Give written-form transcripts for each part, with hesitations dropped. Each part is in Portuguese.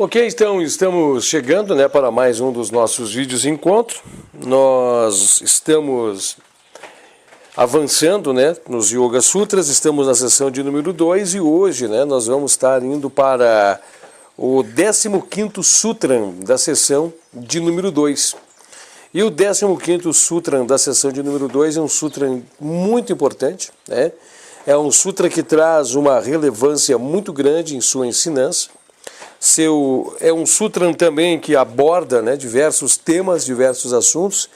Ok, então estamos chegando, né, para mais um dos nossos vídeos de encontro. Nós estamos avançando, né, nos Yoga Sutras, estamos na sessão de número 2 e hoje, né, nós vamos estar indo para o 15º Sutra da sessão de número 2. E o 15º Sutra da sessão de número 2 é um sutra muito importante, né? É um sutra que traz uma relevância muito grande em sua ensinança. É um sutra também que aborda, né, diversos temas, diversos assuntos.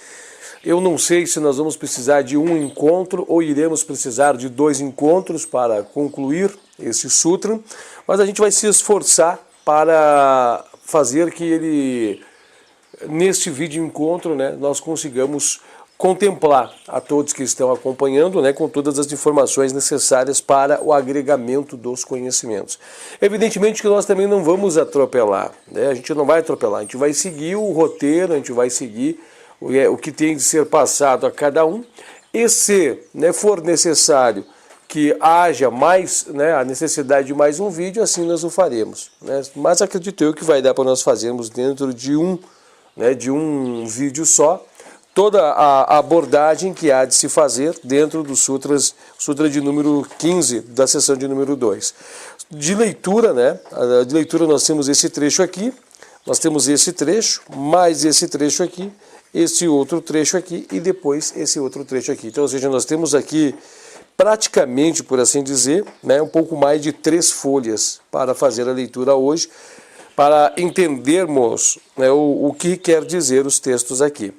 Eu não sei se nós vamos precisar de um encontro ou iremos precisar de 2 encontros para concluir esse sutra, mas a gente vai se esforçar para fazer que ele, neste vídeo encontro, né, nós consigamos contemplar a todos que estão acompanhando, né, com todas as informações necessárias para o agregamento dos conhecimentos. Evidentemente que nós também não vamos atropelar, né, a gente não vai atropelar, a gente vai seguir o roteiro, a gente vai seguir o que tem de ser passado a cada um, e se, né, for necessário que haja mais, né, a necessidade de mais um vídeo, assim nós o faremos, né, mas acredito eu que vai dar para nós fazermos dentro de um vídeo só, toda a abordagem que há de se fazer dentro dos sutras, sutra de número 15 da sessão de número 2. De leitura, né? De leitura nós temos esse trecho aqui, nós temos esse trecho, mais esse trecho aqui, esse outro trecho aqui e depois esse outro trecho aqui. Então, ou seja, nós temos aqui praticamente, por assim dizer, né, um pouco mais de 3 folhas para fazer a leitura hoje, para entendermos, né, o que quer dizer os textos aqui.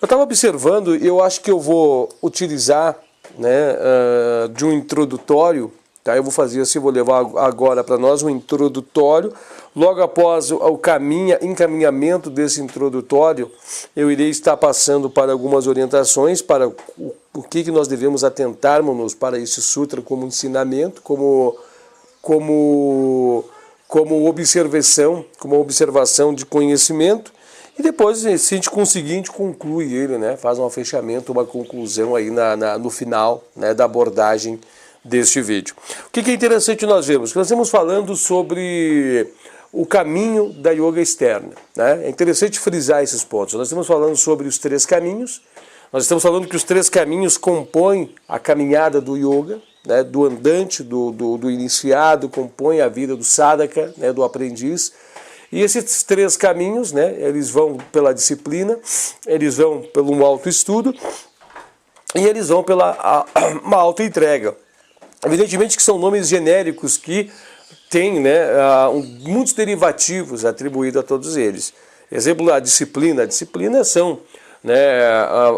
Eu estava observando e eu acho que eu vou utilizar, né, de um introdutório, tá? Eu vou fazer assim, vou levar agora para nós um introdutório. Logo após o encaminhamento desse introdutório, eu irei estar passando para algumas orientações para o que nós devemos atentarmos para esse sutra como ensinamento, como observação de conhecimento. E depois, se a gente conseguir, a gente conclui ele, né? Faz um fechamento, uma conclusão aí no final, né, da abordagem deste vídeo. O que é interessante nós vemos? Nós estamos falando sobre o caminho da yoga externa, né? É interessante frisar esses pontos. Nós estamos falando sobre os 3 caminhos, nós estamos falando que os 3 caminhos compõem a caminhada do yoga, né? Do andante, do iniciado, compõem a vida do sadhaka, né? Do aprendiz. E esses 3 caminhos, né, eles vão pela disciplina, eles vão pelo autoestudo e eles vão pela uma autoentrega. Evidentemente que são nomes genéricos que têm, né, muitos derivativos atribuídos a todos eles. Exemplo, a disciplina. A disciplina são, né,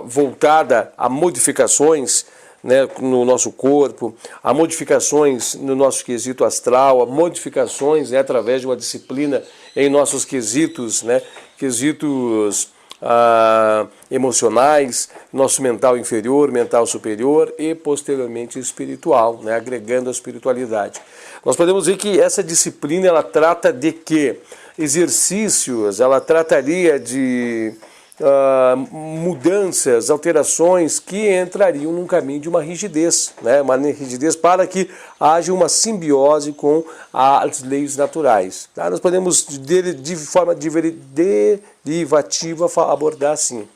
voltada a modificações, né, no nosso corpo, a modificações no nosso quesito astral, a modificações, né, através de uma disciplina em nossos quesitos, né, quesitos emocionais, nosso mental inferior, mental superior e posteriormente espiritual, né, agregando a espiritualidade. Nós podemos ver que essa disciplina ela trata de que exercícios, ela trataria de mudanças, alterações que entrariam num caminho de uma rigidez, né? Uma rigidez para que haja uma simbiose com as leis naturais. Tá? Nós podemos, de forma derivativa, abordar assim.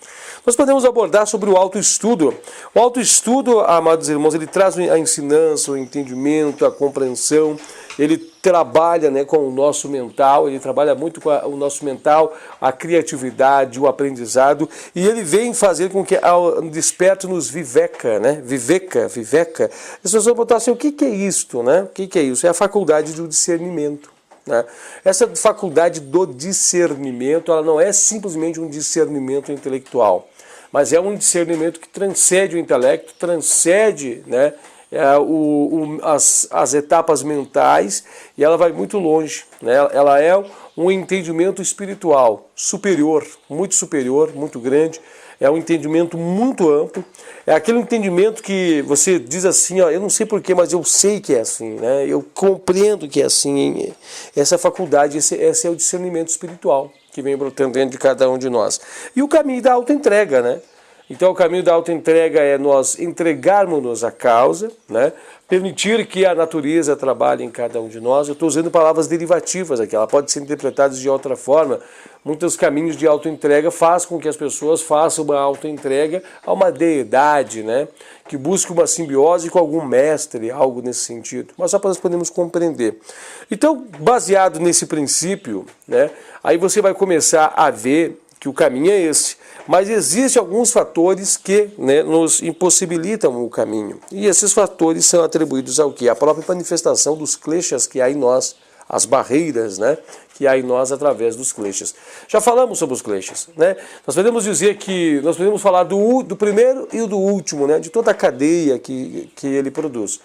Nós podemos abordar sobre o autoestudo. O autoestudo, amados irmãos, ele traz a ensinança, o entendimento, a compreensão, ele trabalha, né, com o nosso mental, ele trabalha muito com o nosso mental, a criatividade, o aprendizado, e ele vem fazer com que ao desperto nos viveca, né? Viveca. As pessoas vão botar assim, o que é isto, né? O que é isso? É a faculdade do discernimento. Né? Essa faculdade do discernimento, ela não é simplesmente um discernimento intelectual, mas é um discernimento que transcende o intelecto, transcende, né, as etapas mentais, e ela vai muito longe, né? Ela é um entendimento espiritual superior, muito grande, é um entendimento muito amplo, é aquele entendimento que você diz assim, ó, eu não sei porquê, mas eu sei que é assim, né? Eu compreendo que é assim. Essa faculdade, esse é o discernimento espiritual que vem brotando dentro de cada um de nós. E o caminho da autoentrega, né? Então o caminho da autoentrega é nós entregarmos-nos à causa, né? Permitir que a natureza trabalhe em cada um de nós. Eu estou usando palavras derivativas aqui, ela pode ser interpretada de outra forma. Muitos caminhos de autoentrega fazem com que as pessoas façam uma autoentrega a uma deidade, né? Que busque uma simbiose com algum mestre, algo nesse sentido. Mas só para nós podermos compreender. Então, baseado nesse princípio, né? Aí você vai começar a ver que o caminho é esse. Mas existem alguns fatores que, né, nos impossibilitam o caminho. E esses fatores são atribuídos ao quê? A própria manifestação dos kleshas que há em nós, as barreiras, né, que há em nós através dos kleshas. Já falamos sobre os kleshas, né? Nós podemos dizer que nós podemos falar do primeiro e do último, né, de toda a cadeia que ele produz.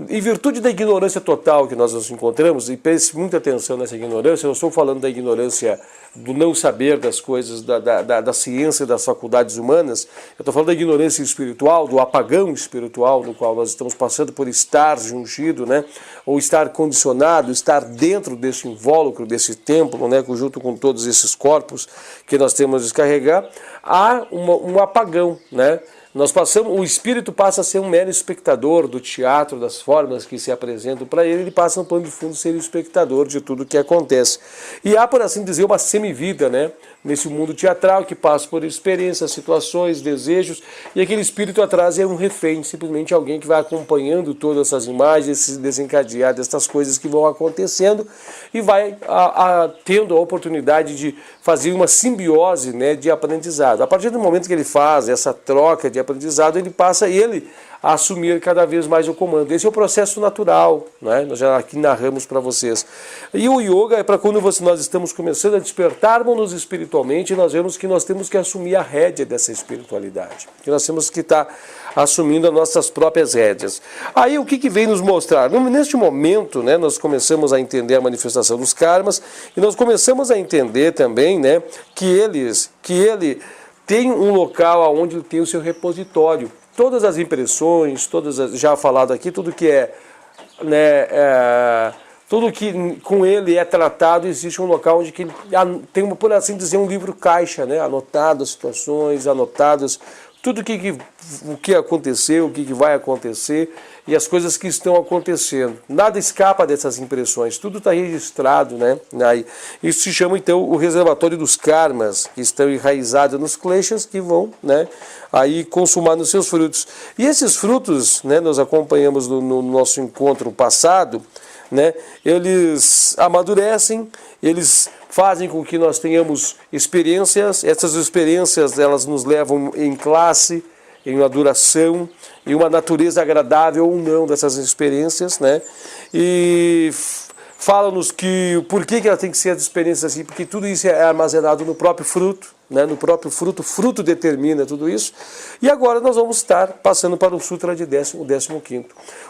Em virtude da ignorância total que nós nos encontramos, e preste muita atenção nessa ignorância, eu estou falando da ignorância do não saber das coisas, da ciência das faculdades humanas, eu estou falando da ignorância espiritual, do apagão espiritual no qual nós estamos passando por estar jungido, né? Ou estar condicionado, estar dentro desse invólucro, desse templo, né? Junto com todos esses corpos que nós temos de descarregar, há um apagão, né? O espírito passa a ser um mero espectador do teatro, das formas que se apresentam para ele, ele passa no plano de fundo a ser o espectador de tudo que acontece. E há, por assim dizer, uma semivida, né, nesse mundo teatral que passa por experiências, situações, desejos, e aquele espírito atrás é um refém, simplesmente alguém que vai acompanhando todas essas imagens, se desencadear dessas coisas que vão acontecendo e vai tendo a oportunidade de fazer uma simbiose, né, de aprendizado. A partir do momento que ele faz essa troca de aprendizado, ele passa a assumir cada vez mais o comando. Esse é o processo natural, né? Nós já aqui narramos para vocês. E o yoga é para quando nós estamos começando a despertarmos-nos espiritualmente, nós vemos que nós temos que assumir a rédea dessa espiritualidade, que nós temos que estar assumindo as nossas próprias rédeas. Aí o que vem nos mostrar? Neste momento, né, nós começamos a entender a manifestação dos karmas e nós começamos a entender também, né, que ele tem um local onde ele tem o seu repositório. Todas as impressões, já falado aqui, tudo que é, né, tudo que com ele é tratado, existe um local onde que ele tem, por assim dizer, um livro caixa, né, anotadas situações, anotadas tudo o que aconteceu, o que vai acontecer e as coisas que estão acontecendo. Nada escapa dessas impressões, tudo está registrado, né? Isso se chama então o reservatório dos karmas, que estão enraizados nos kleshas, que vão, né, aí consumar nos seus frutos. E esses frutos, né, nós acompanhamos no nosso encontro passado, né, eles amadurecem, eles fazem com que nós tenhamos experiências, essas experiências elas nos levam em classe, em uma duração, em uma natureza agradável ou não dessas experiências, né? E fala-nos que por que ela tem que ser as experiências assim, porque tudo isso é armazenado no próprio fruto, né? No próprio fruto, o fruto determina tudo isso. E agora nós vamos estar passando para o Sutra de o 15º.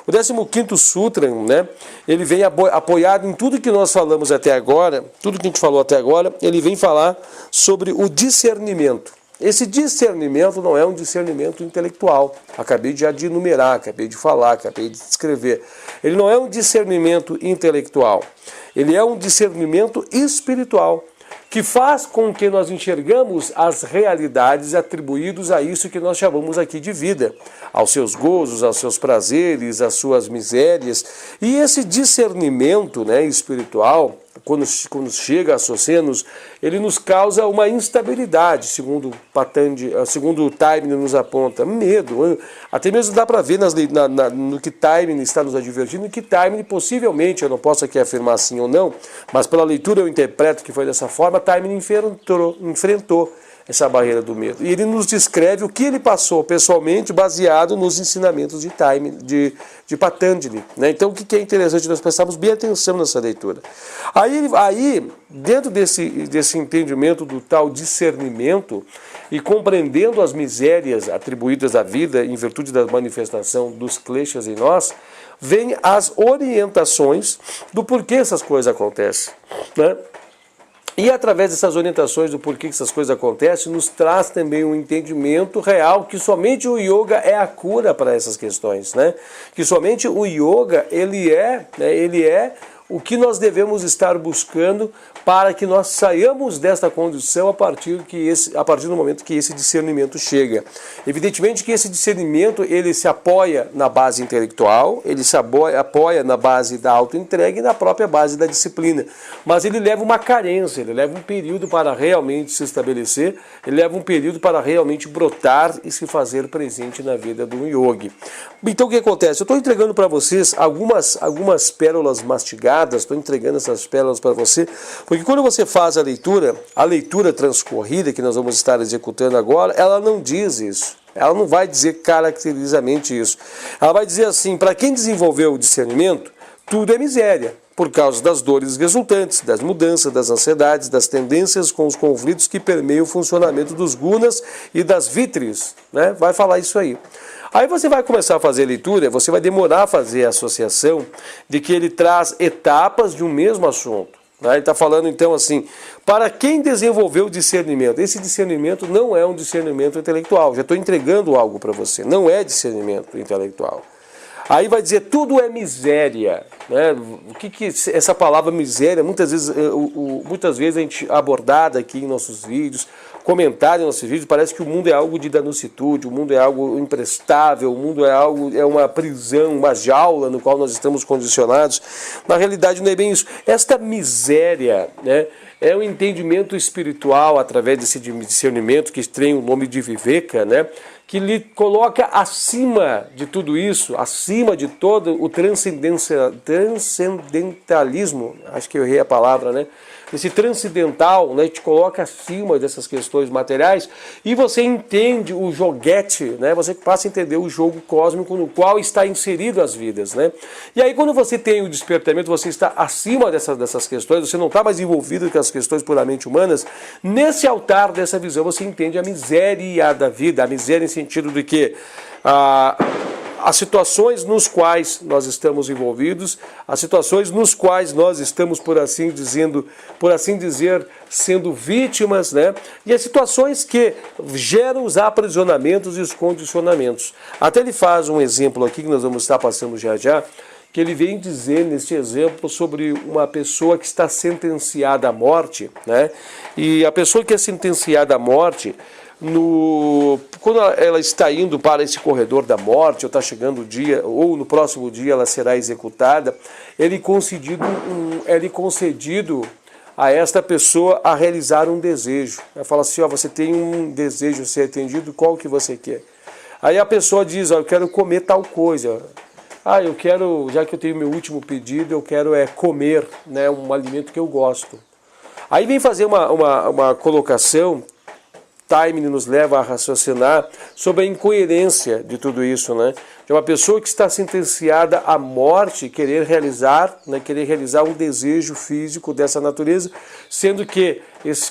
O 15º Sutra, né? Ele vem apoiado em tudo que nós falamos até agora, tudo que a gente falou até agora, ele vem falar sobre o discernimento. Esse discernimento não é um discernimento intelectual. Acabei de enumerar, acabei de falar, acabei de descrever. Ele não é um discernimento intelectual. Ele é um discernimento espiritual, que faz com que nós enxergamos as realidades atribuídas a isso que nós chamamos aqui de vida, aos seus gozos, aos seus prazeres, às suas misérias. E esse discernimento, né, espiritual, quando chega a Socenos, ele nos causa uma instabilidade, segundo Patanjali, segundo o Taimini nos aponta, medo. Até mesmo dá para ver no que Taimini está nos advertindo, que Taimini possivelmente, eu não posso aqui afirmar sim ou não, mas pela leitura eu interpreto que foi dessa forma, Taimini enfrentou essa barreira do medo. E ele nos descreve o que ele passou pessoalmente, baseado nos ensinamentos de Patanjali. Né? Então, o que é interessante, nós prestarmos bem atenção nessa leitura. Aí dentro desse entendimento do tal discernimento, e compreendendo as misérias atribuídas à vida em virtude da manifestação dos kleshas em nós, vem as orientações do porquê essas coisas acontecem. Né? E através dessas orientações do porquê que essas coisas acontecem, nos traz também um entendimento real que somente o yoga é a cura para essas questões, né? Que somente o yoga, ele é o que nós devemos estar buscando para que nós saiamos desta condição a partir do momento que esse discernimento chega. Evidentemente que esse discernimento, ele se apoia na base intelectual, ele se apoia na base da autoentrega e na própria base da disciplina. Mas ele leva uma carência, ele leva um período para realmente se estabelecer, ele leva um período para realmente brotar e se fazer presente na vida do yogi. Então o que acontece? Eu estou entregando para vocês algumas pérolas mastigadas, estou entregando essas pérolas para você, porque quando você faz a leitura transcorrida que nós vamos estar executando agora, ela não diz isso. Ela não vai dizer caracterizadamente isso. Ela vai dizer assim, para quem desenvolveu o discernimento, tudo é miséria, por causa das dores resultantes, das mudanças, das ansiedades, das tendências com os conflitos que permeiam o funcionamento dos gunas e das vitris. Né? Vai falar isso aí. Aí você vai começar a fazer a leitura, você vai demorar a fazer a associação de que ele traz etapas de um mesmo assunto. Ele está falando então assim, para quem desenvolveu o discernimento, esse discernimento não é um discernimento intelectual, já estou entregando algo para você, não é discernimento intelectual. Aí vai dizer, tudo é miséria. Né? O que essa palavra miséria, muitas vezes a gente abordada aqui em nossos vídeos, comentário em nossos vídeos, parece que o mundo é algo de danucitude, o mundo é algo imprestável, o mundo é uma prisão, uma jaula no qual nós estamos condicionados. Na realidade não é bem isso. Esta miséria, né, é um entendimento espiritual através desse discernimento que tem o nome de Viveka, né, que lhe coloca acima de tudo isso, acima de todo o transcendentalismo, acho que eu errei a palavra, né? Esse transcendental, né, te coloca acima dessas questões materiais e você entende o joguete, né, você passa a entender o jogo cósmico no qual está inserido as vidas. Né? E aí quando você tem o despertamento, você está acima dessas questões, você não está mais envolvido com as questões puramente humanas, nesse altar dessa visão você entende a miséria da vida, a miséria em sentido de que as situações nos quais nós estamos envolvidos, as situações nos quais nós estamos, por assim dizer, sendo vítimas, né? E as situações que geram os aprisionamentos e os condicionamentos. Até ele faz um exemplo aqui, que nós vamos estar passando já, que ele vem dizer neste exemplo sobre uma pessoa que está sentenciada à morte, né? E a pessoa que é sentenciada à morte, quando ela está indo para esse corredor da morte, ou está chegando o dia, ou no próximo dia ela será executada, ele concedido a esta pessoa a realizar um desejo. Ela fala assim, você tem um desejo a ser atendido, qual que você quer? Aí a pessoa diz, eu quero comer tal coisa. Eu quero, já que eu tenho meu último pedido, eu quero comer, né, um alimento que eu gosto. Aí vem fazer uma colocação, Taimini nos leva a raciocinar sobre a incoerência de tudo isso, né? De uma pessoa que está sentenciada à morte querer realizar um desejo físico dessa natureza, sendo que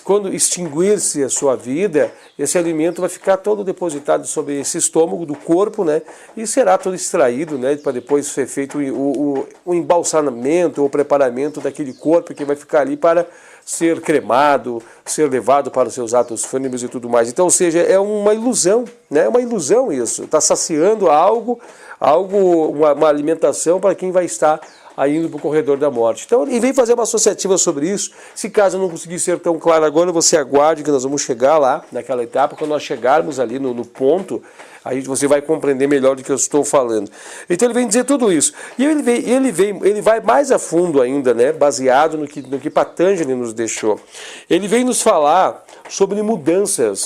quando extinguir-se a sua vida, esse alimento vai ficar todo depositado sobre esse estômago do corpo, né? E será todo extraído, né? Para depois ser feito o embalsamento, o preparamento daquele corpo que vai ficar ali para ser cremado, ser levado para os seus atos fúnebres e tudo mais. Então, ou seja, é uma ilusão, né? É uma ilusão isso. Está saciando uma alimentação para quem vai estar indo para o corredor da morte. Então, ele vem fazer uma associativa sobre isso. Se caso eu não conseguir ser tão claro agora, você aguarde que nós vamos chegar lá, naquela etapa. Quando nós chegarmos ali no ponto, Aí você vai compreender melhor do que eu estou falando. Então ele vem dizer tudo isso. E ele vai mais a fundo ainda, né, baseado no que Patanjali nos deixou. Ele vem nos falar sobre mudanças.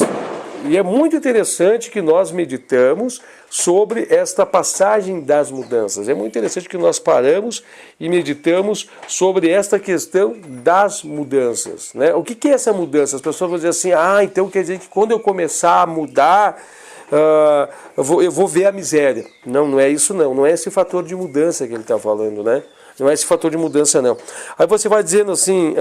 E é muito interessante que nós meditamos sobre esta passagem das mudanças. É muito interessante que nós paramos e meditamos sobre esta questão das mudanças, né? O que é essa mudança? As pessoas vão dizer assim, então quer dizer que quando eu começar a mudar, eu vou ver a miséria. Não é isso não. Não é esse fator de mudança que ele está falando, né? Não é esse fator de mudança, não. Aí você vai dizendo assim,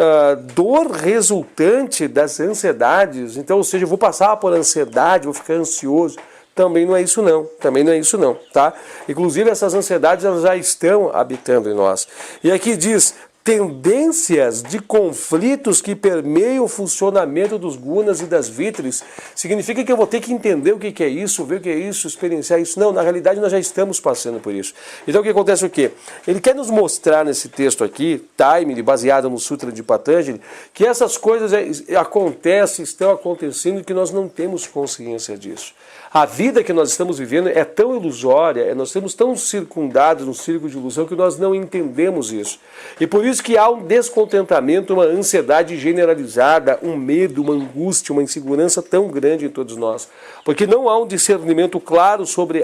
dor resultante das ansiedades. Então, ou seja, eu vou passar por ansiedade, vou ficar ansioso. Também não é isso, não. Também não é isso, não. Tá? Inclusive, essas ansiedades elas já estão habitando em nós. E aqui diz, tendências de conflitos que permeiam o funcionamento dos gunas e das vitris. Significa que eu vou ter que entender o que é isso, ver o que é isso, experienciar isso. Não, na realidade nós já estamos passando por isso. Então o que acontece o quê? Ele quer nos mostrar nesse texto aqui, Time, baseado no Sutra de Patanjali, que essas coisas acontecem, estão acontecendo e que nós não temos consciência disso. A vida que nós estamos vivendo é tão ilusória, nós estamos tão circundados no círculo de ilusão que nós não entendemos isso. E por isso que há um descontentamento, uma ansiedade generalizada, um medo, uma angústia, uma insegurança tão grande em todos nós. Porque não há um discernimento claro sobre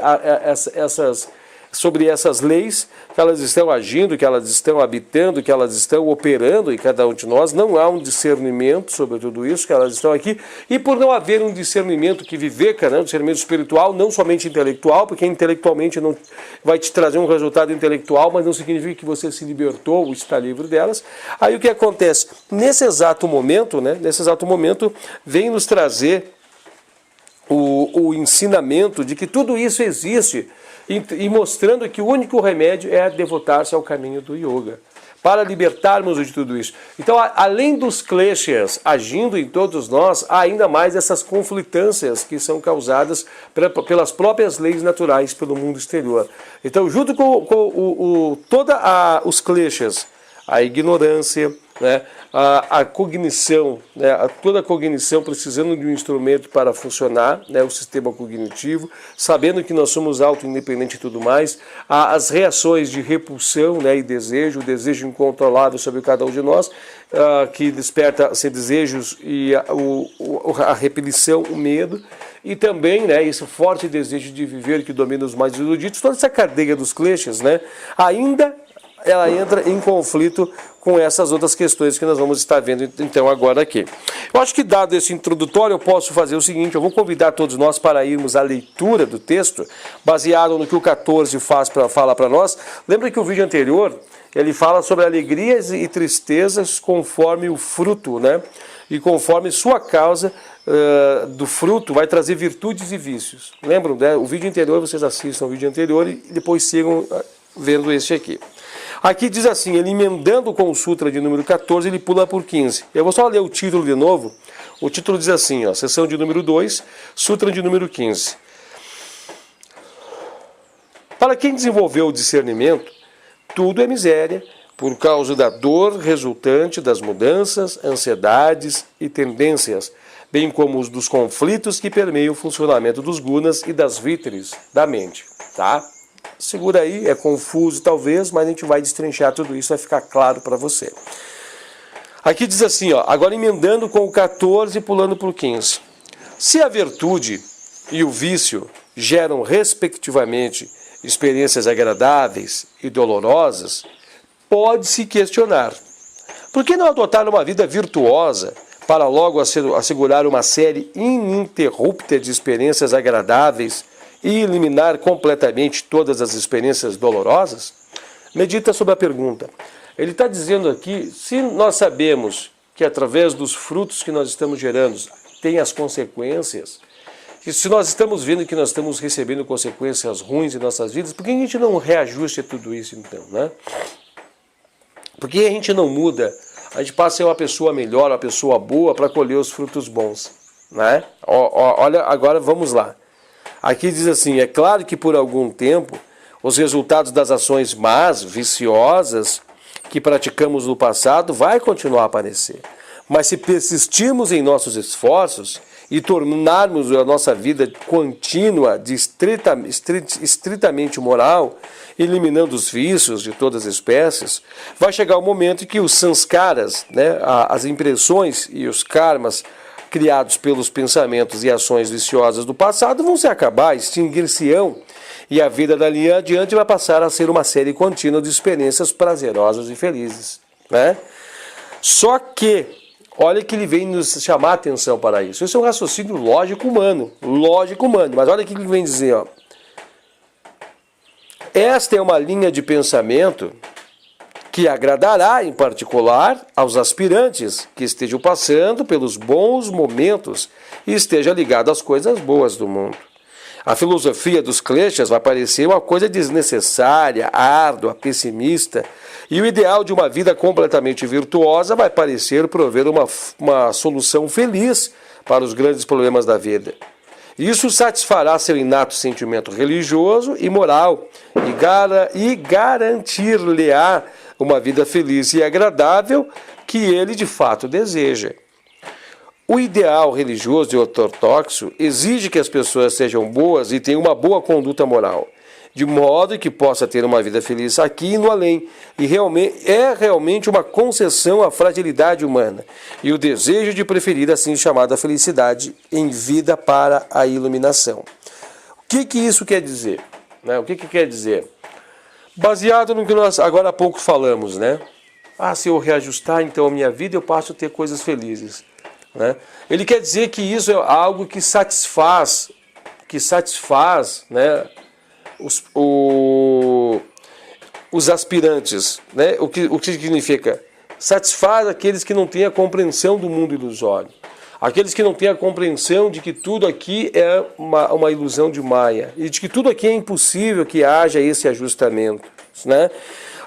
essas leis, que elas estão agindo, que elas estão habitando, que elas estão operando em cada um de nós. Não há um discernimento sobre tudo isso, que elas estão aqui. E por não haver um discernimento que viveca, né, um discernimento espiritual, não somente intelectual, porque intelectualmente não vai te trazer um resultado intelectual, mas não significa que você se libertou ou está livre delas. Aí o que acontece? Nesse exato momento, vem nos trazer o ensinamento de que tudo isso existe, e mostrando que o único remédio é devotar-se ao caminho do yoga, para libertarmos de tudo isso. Então, além dos kleshas agindo em todos nós, há ainda mais essas conflitâncias que são causadas pelas próprias leis naturais pelo mundo exterior. Então, junto com os kleshas, a ignorância, né, a cognição, né, toda a cognição precisando de um instrumento para funcionar, né, o sistema cognitivo, sabendo que nós somos auto-independentes e tudo mais, as reações de repulsão, né, e desejo, o desejo incontrolável sobre cada um de nós, que desperta esses desejos e a repelição, o medo, e também, né, esse forte desejo de viver que domina os mais iludidos, toda essa cadeia dos kleshas, né, ainda ela entra em conflito com essas outras questões que nós vamos estar vendo então agora aqui. Eu acho que dado esse introdutório eu posso fazer o seguinte, eu vou convidar todos nós para irmos à leitura do texto, baseado no que o 14 fala para nós. Lembra que o vídeo anterior, ele fala sobre alegrias e tristezas conforme o fruto, né? E conforme sua causa do fruto vai trazer virtudes e vícios. Lembram, né? O vídeo anterior, vocês assistam o vídeo anterior e depois sigam vendo este aqui. Aqui diz assim, ele emendando com o Sutra de número 14, ele pula por 15. Eu vou só ler o título de novo. O título diz assim, ó, seção de número 2, Sutra de número 15. Para quem desenvolveu o discernimento, tudo é miséria, por causa da dor resultante das mudanças, ansiedades e tendências, bem como os dos conflitos que permeiam o funcionamento dos gunas e das vitris da mente, tá? Segura aí, é confuso talvez, mas a gente vai destrinchar tudo isso, vai ficar claro para você. Aqui diz assim, ó, agora emendando com o 14 e pulando para o 15. Se a virtude e o vício geram respectivamente experiências agradáveis e dolorosas, pode-se questionar, por que não adotar uma vida virtuosa para logo assegurar uma série ininterrupta de experiências agradáveis e eliminar completamente todas as experiências dolorosas? Medita sobre a pergunta. Ele está dizendo aqui, se nós sabemos que através dos frutos que nós estamos gerando tem as consequências, e se nós estamos vendo que nós estamos recebendo consequências ruins em nossas vidas, por que a gente não reajuste tudo isso então, né? Por que a gente não muda? A gente passa a ser uma pessoa melhor, uma pessoa boa para colher os frutos bons, né? Olha, agora vamos lá. Aqui diz assim, é claro que por algum tempo os resultados das ações más, viciosas, que praticamos no passado vai continuar a aparecer. Mas se persistirmos em nossos esforços e tornarmos a nossa vida contínua de estritamente moral, eliminando os vícios de todas as espécies, vai chegar o momento em que os sanskaras, né, as impressões e os karmas criados pelos pensamentos e ações viciosas do passado vão se acabar, extinguir-se-ão, e a vida dali adiante vai passar a ser uma série contínua de experiências prazerosas e felizes, né? Só que, olha que ele vem nos chamar a atenção para isso. Isso é um raciocínio lógico humano, mas olha o que ele vem dizer, ó. Esta é uma linha de pensamento que agradará, em particular, aos aspirantes que estejam passando pelos bons momentos e esteja ligado às coisas boas do mundo. A filosofia dos kleshas vai parecer uma coisa desnecessária, árdua, pessimista, e o ideal de uma vida completamente virtuosa vai parecer prover uma solução feliz para os grandes problemas da vida. Isso satisfará seu inato sentimento religioso e moral e garantir-lhe-á uma vida feliz e agradável que ele de fato deseja. O ideal religioso e ortodoxo exige que as pessoas sejam boas e tenham uma boa conduta moral, de modo que possa ter uma vida feliz aqui e no além, e realmente uma concessão à fragilidade humana e o desejo de preferir assim chamada felicidade em vida para a iluminação. O que isso quer dizer? O que quer dizer? Baseado no que nós agora há pouco falamos, né? Se eu reajustar então a minha vida, eu passo a ter coisas felizes. Né? Ele quer dizer que isso é algo que satisfaz, né, os aspirantes. Né? O que significa? Satisfaz aqueles que não têm a compreensão do mundo ilusório. Aqueles que não têm a compreensão de que tudo aqui é uma ilusão de Maya e de que tudo aqui é impossível que haja esse ajustamento. Né?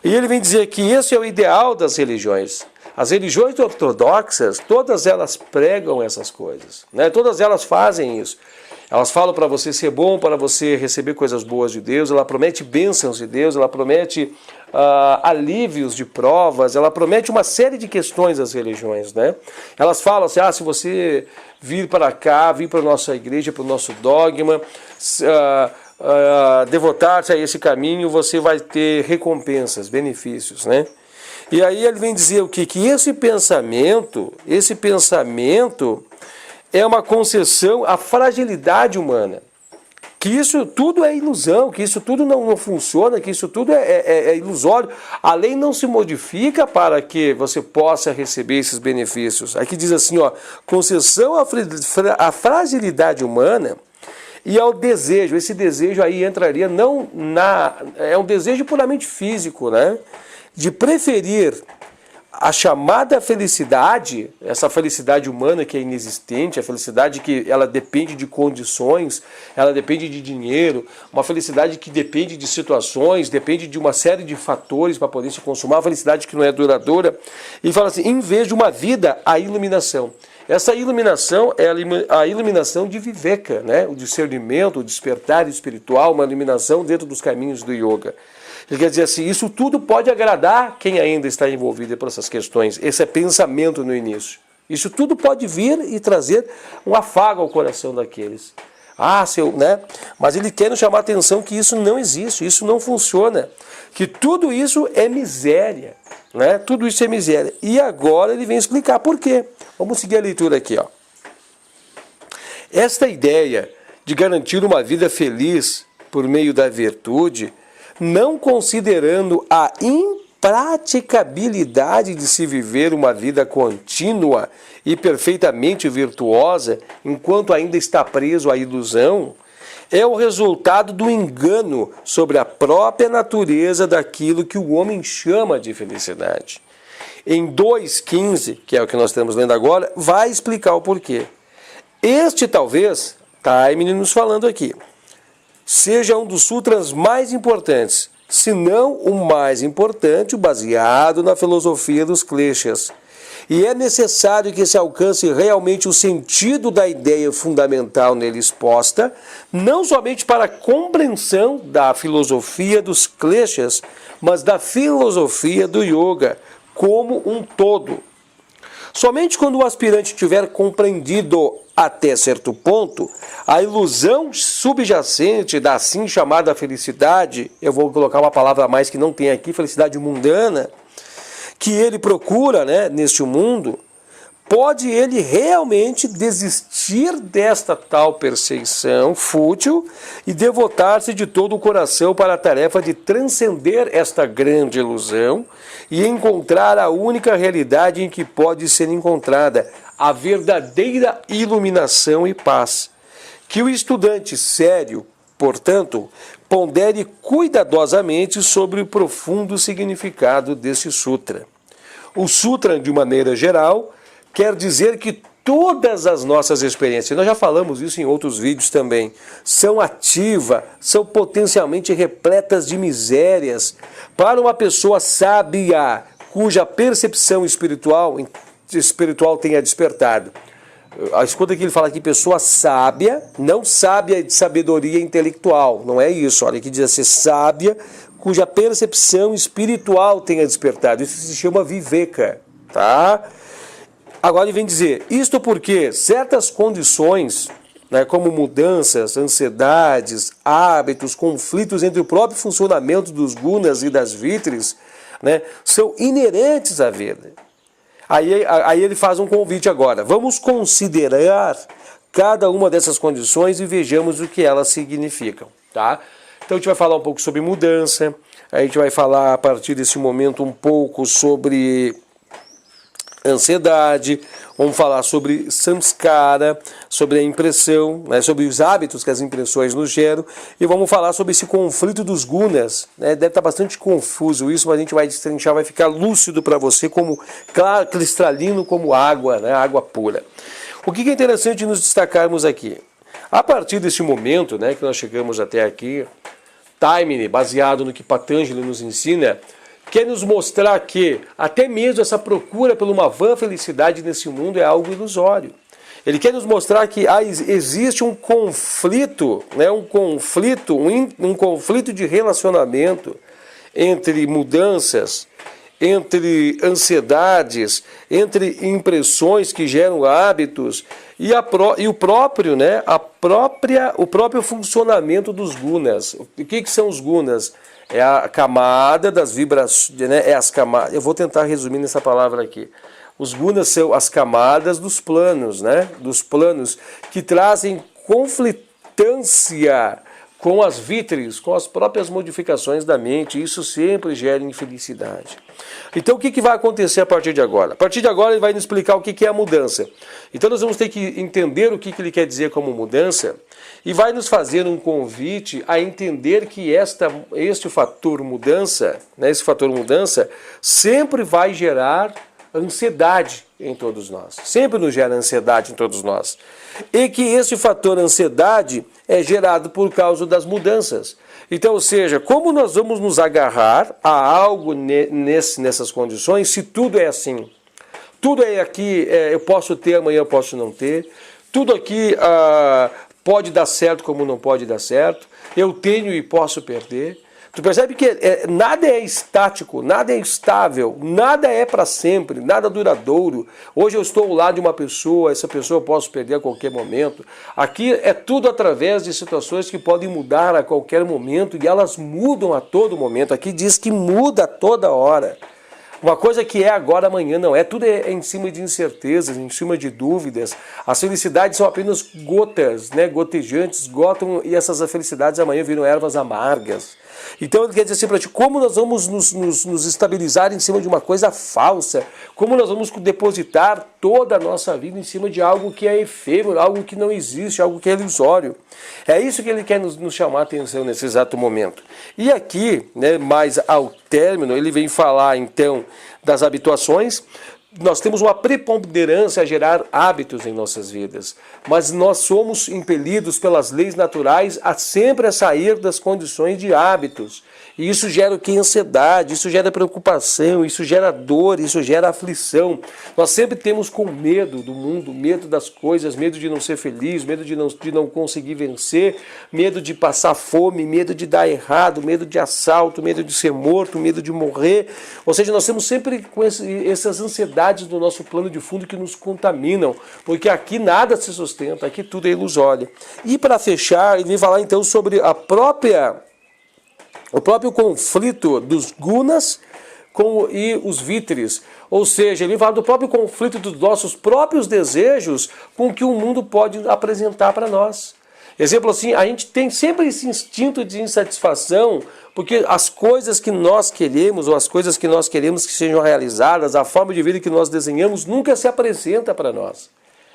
E ele vem dizer que esse é o ideal das religiões. As religiões ortodoxas, todas elas pregam essas coisas, né? Todas elas fazem isso. Elas falam para você ser bom, para você receber coisas boas de Deus, ela promete bênçãos de Deus, ela promete alívios de provas, ela promete uma série de questões às religiões, né? Elas falam assim, se você vir para cá, vir para a nossa igreja, para o nosso dogma, devotar-se a esse caminho, você vai ter recompensas, benefícios, né? E aí ele vem dizer o quê? Que esse pensamento é uma concessão à fragilidade humana. Que isso tudo é ilusão, que isso tudo não funciona, que isso tudo é ilusório. A lei não se modifica para que você possa receber esses benefícios. Aqui diz assim, ó, concessão à fragilidade humana e ao desejo. Esse desejo aí entraria é um desejo puramente físico, né? De preferir a chamada felicidade, essa felicidade humana que é inexistente, a felicidade que ela depende de condições, ela depende de dinheiro, uma felicidade que depende de situações, depende de uma série de fatores para poder se consumar, uma felicidade que não é duradoura. E fala assim, em vez de uma vida, a iluminação. Essa iluminação é a iluminação de Viveka, né? O discernimento, o despertar espiritual, uma iluminação dentro dos caminhos do yoga. Ele quer dizer assim, isso tudo pode agradar quem ainda está envolvido por essas questões. Esse é pensamento no início. Isso tudo pode vir e trazer um afago ao coração daqueles. Né? Mas ele quer nos chamar a atenção que isso não existe, isso não funciona. Que tudo isso é miséria. Né? Tudo isso é miséria. E agora ele vem explicar por quê. Vamos seguir a leitura aqui. Ó. Esta ideia de garantir uma vida feliz por meio da virtude, não considerando a impraticabilidade de se viver uma vida contínua e perfeitamente virtuosa, enquanto ainda está preso à ilusão, é o resultado do engano sobre a própria natureza daquilo que o homem chama de felicidade. Em 2.15, que é o que nós estamos lendo agora, vai explicar o porquê. Este talvez, Taimini nos falando aqui, seja um dos sutras mais importantes, se não o mais importante, baseado na filosofia dos kleshas. E é necessário que se alcance realmente o sentido da ideia fundamental nele exposta, não somente para a compreensão da filosofia dos kleshas, mas da filosofia do yoga como um todo. Somente quando o aspirante tiver compreendido até certo ponto, a ilusão subjacente da assim chamada felicidade, eu vou colocar uma palavra a mais que não tem aqui, felicidade mundana, que ele procura, né, neste mundo, pode ele realmente desistir desta tal perseguição fútil e devotar-se de todo o coração para a tarefa de transcender esta grande ilusão e encontrar a única realidade em que pode ser encontrada a verdadeira iluminação e paz. Que o estudante sério, portanto, pondere cuidadosamente sobre o profundo significado desse sutra. O sutra, de maneira geral, quer dizer que todas as nossas experiências, nós já falamos isso em outros vídeos também, são ativas, são potencialmente repletas de misérias. Para uma pessoa sábia, cuja percepção espiritual tenha despertado. Escuta que ele fala aqui, pessoa sábia, não sábia de sabedoria intelectual, não é isso. Olha aqui diz assim, sábia, cuja percepção espiritual tenha despertado. Isso se chama viveka, tá? Agora ele vem dizer, isto porque certas condições, né, como mudanças, ansiedades, hábitos, conflitos entre o próprio funcionamento dos gunas e das vitris, né, são inerentes à vida. Aí ele faz um convite agora. Vamos considerar cada uma dessas condições e vejamos o que elas significam, tá? Então a gente vai falar um pouco sobre mudança, a gente vai falar a partir desse momento um pouco sobre ansiedade, vamos falar sobre samskara, sobre a impressão, né, sobre os hábitos que as impressões nos geram, e vamos falar sobre esse conflito dos gunas, né, deve estar bastante confuso isso, mas a gente vai destrinchar, vai ficar lúcido para você, como claro, cristalino como água, né, água pura. O que é interessante nos destacarmos aqui? A partir desse momento, né, que nós chegamos até aqui, Taimini, baseado no que Patanjali nos ensina, quer nos mostrar que até mesmo essa procura por uma vã felicidade nesse mundo é algo ilusório. Ele quer nos mostrar que existe um conflito, né, um conflito de relacionamento entre mudanças, entre ansiedades, entre impressões que geram hábitos e o próprio, né, o próprio funcionamento dos gunas. O que são os gunas? É a camada das vibrações, né? Eu vou tentar resumir nessa palavra aqui. Os gunas são as camadas dos planos, né? Dos planos que trazem conflitância com as vitris, com as próprias modificações da mente. Isso sempre gera infelicidade. Então o que vai acontecer a partir de agora? A partir de agora ele vai nos explicar o que é a mudança. Então nós vamos ter que entender o que ele quer dizer como mudança e vai nos fazer um convite a entender que este fator mudança, né, esse fator mudança sempre vai gerar ansiedade em todos nós. Sempre nos gera ansiedade em todos nós. E que esse fator ansiedade é gerado por causa das mudanças. Então, ou seja, como nós vamos nos agarrar a algo nessas condições se tudo é assim? Tudo é aqui, eu posso ter, amanhã eu posso não ter. Tudo aqui pode dar certo como não pode dar certo. Eu tenho e posso perder. Tu percebe que nada é estático, nada é estável, nada é para sempre, nada duradouro. Hoje eu estou ao lado de uma pessoa, essa pessoa eu posso perder a qualquer momento. Aqui é tudo através de situações que podem mudar a qualquer momento e elas mudam a todo momento. Aqui diz que muda a toda hora. Uma coisa que é agora, amanhã não é. Tudo é em cima de incertezas, em cima de dúvidas. As felicidades são apenas gotas, né? Gotejantes, gotam e essas felicidades amanhã viram ervas amargas. Então ele quer dizer assim para ti, como nós vamos nos estabilizar em cima de uma coisa falsa? Como nós vamos depositar toda a nossa vida em cima de algo que é efêmero, algo que não existe, algo que é ilusório? É isso que ele quer nos chamar a atenção nesse exato momento. E aqui, né, mais ao término, ele vem falar então das habituações. Nós temos uma preponderância a gerar hábitos em nossas vidas, mas nós somos impelidos pelas leis naturais a sempre sair das condições de hábitos. E isso gera o que? Ansiedade, isso gera preocupação, isso gera dor, isso gera aflição. Nós sempre temos com medo do mundo, medo das coisas, medo de não ser feliz, medo de não conseguir vencer, medo de passar fome, medo de dar errado, medo de assalto, medo de ser morto, medo de morrer. Ou seja, nós temos sempre com essas ansiedades do nosso plano de fundo que nos contaminam, porque aqui nada se sustenta, aqui tudo é ilusório. E para fechar, ele vem falar então sobre o próprio conflito dos gunas e os vítres. Ou seja, ele fala do próprio conflito dos nossos próprios desejos com o que o mundo pode apresentar para nós. Exemplo assim, a gente tem sempre esse instinto de insatisfação, porque as coisas que nós queremos, ou as coisas que nós queremos que sejam realizadas, a forma de vida que nós desenhamos, nunca se apresenta para nós.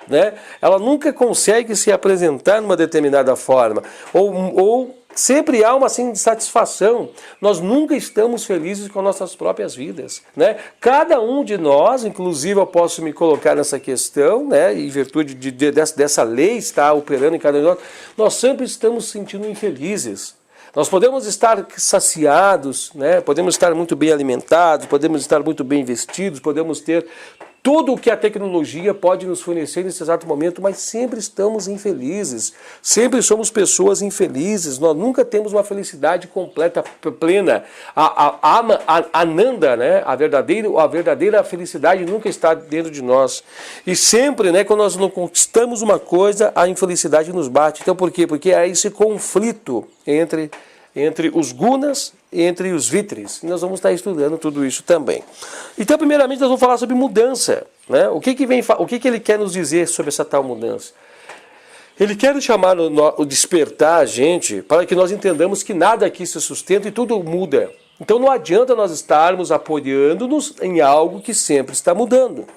Né? Ela nunca consegue se apresentar numa determinada forma, ou sempre há uma insatisfação. Nós nunca estamos felizes com nossas próprias vidas, né? Cada um de nós, inclusive eu posso me colocar nessa questão, né? Em virtude dessa lei está operando em cada um de nós, nós sempre estamos sentindo infelizes. Nós podemos estar saciados, né? Podemos estar muito bem alimentados, podemos estar muito bem vestidos, podemos ter tudo o que a tecnologia pode nos fornecer nesse exato momento, mas sempre estamos infelizes, sempre somos pessoas infelizes, nós nunca temos uma felicidade completa, plena. A Ananda, né? a verdadeira felicidade nunca está dentro de nós. E sempre, né, quando nós não conquistamos uma coisa, a infelicidade nos bate. Então por quê? Porque há esse conflito entre os gunas e entre os vítres. Nós vamos estar estudando tudo isso também. Então, primeiramente, nós vamos falar sobre mudança. Né? O que ele quer nos dizer sobre essa tal mudança? Ele quer chamar o despertar a gente para que nós entendamos que nada aqui se sustenta e tudo muda. Então não adianta nós estarmos apoiando-nos em algo que sempre está mudando.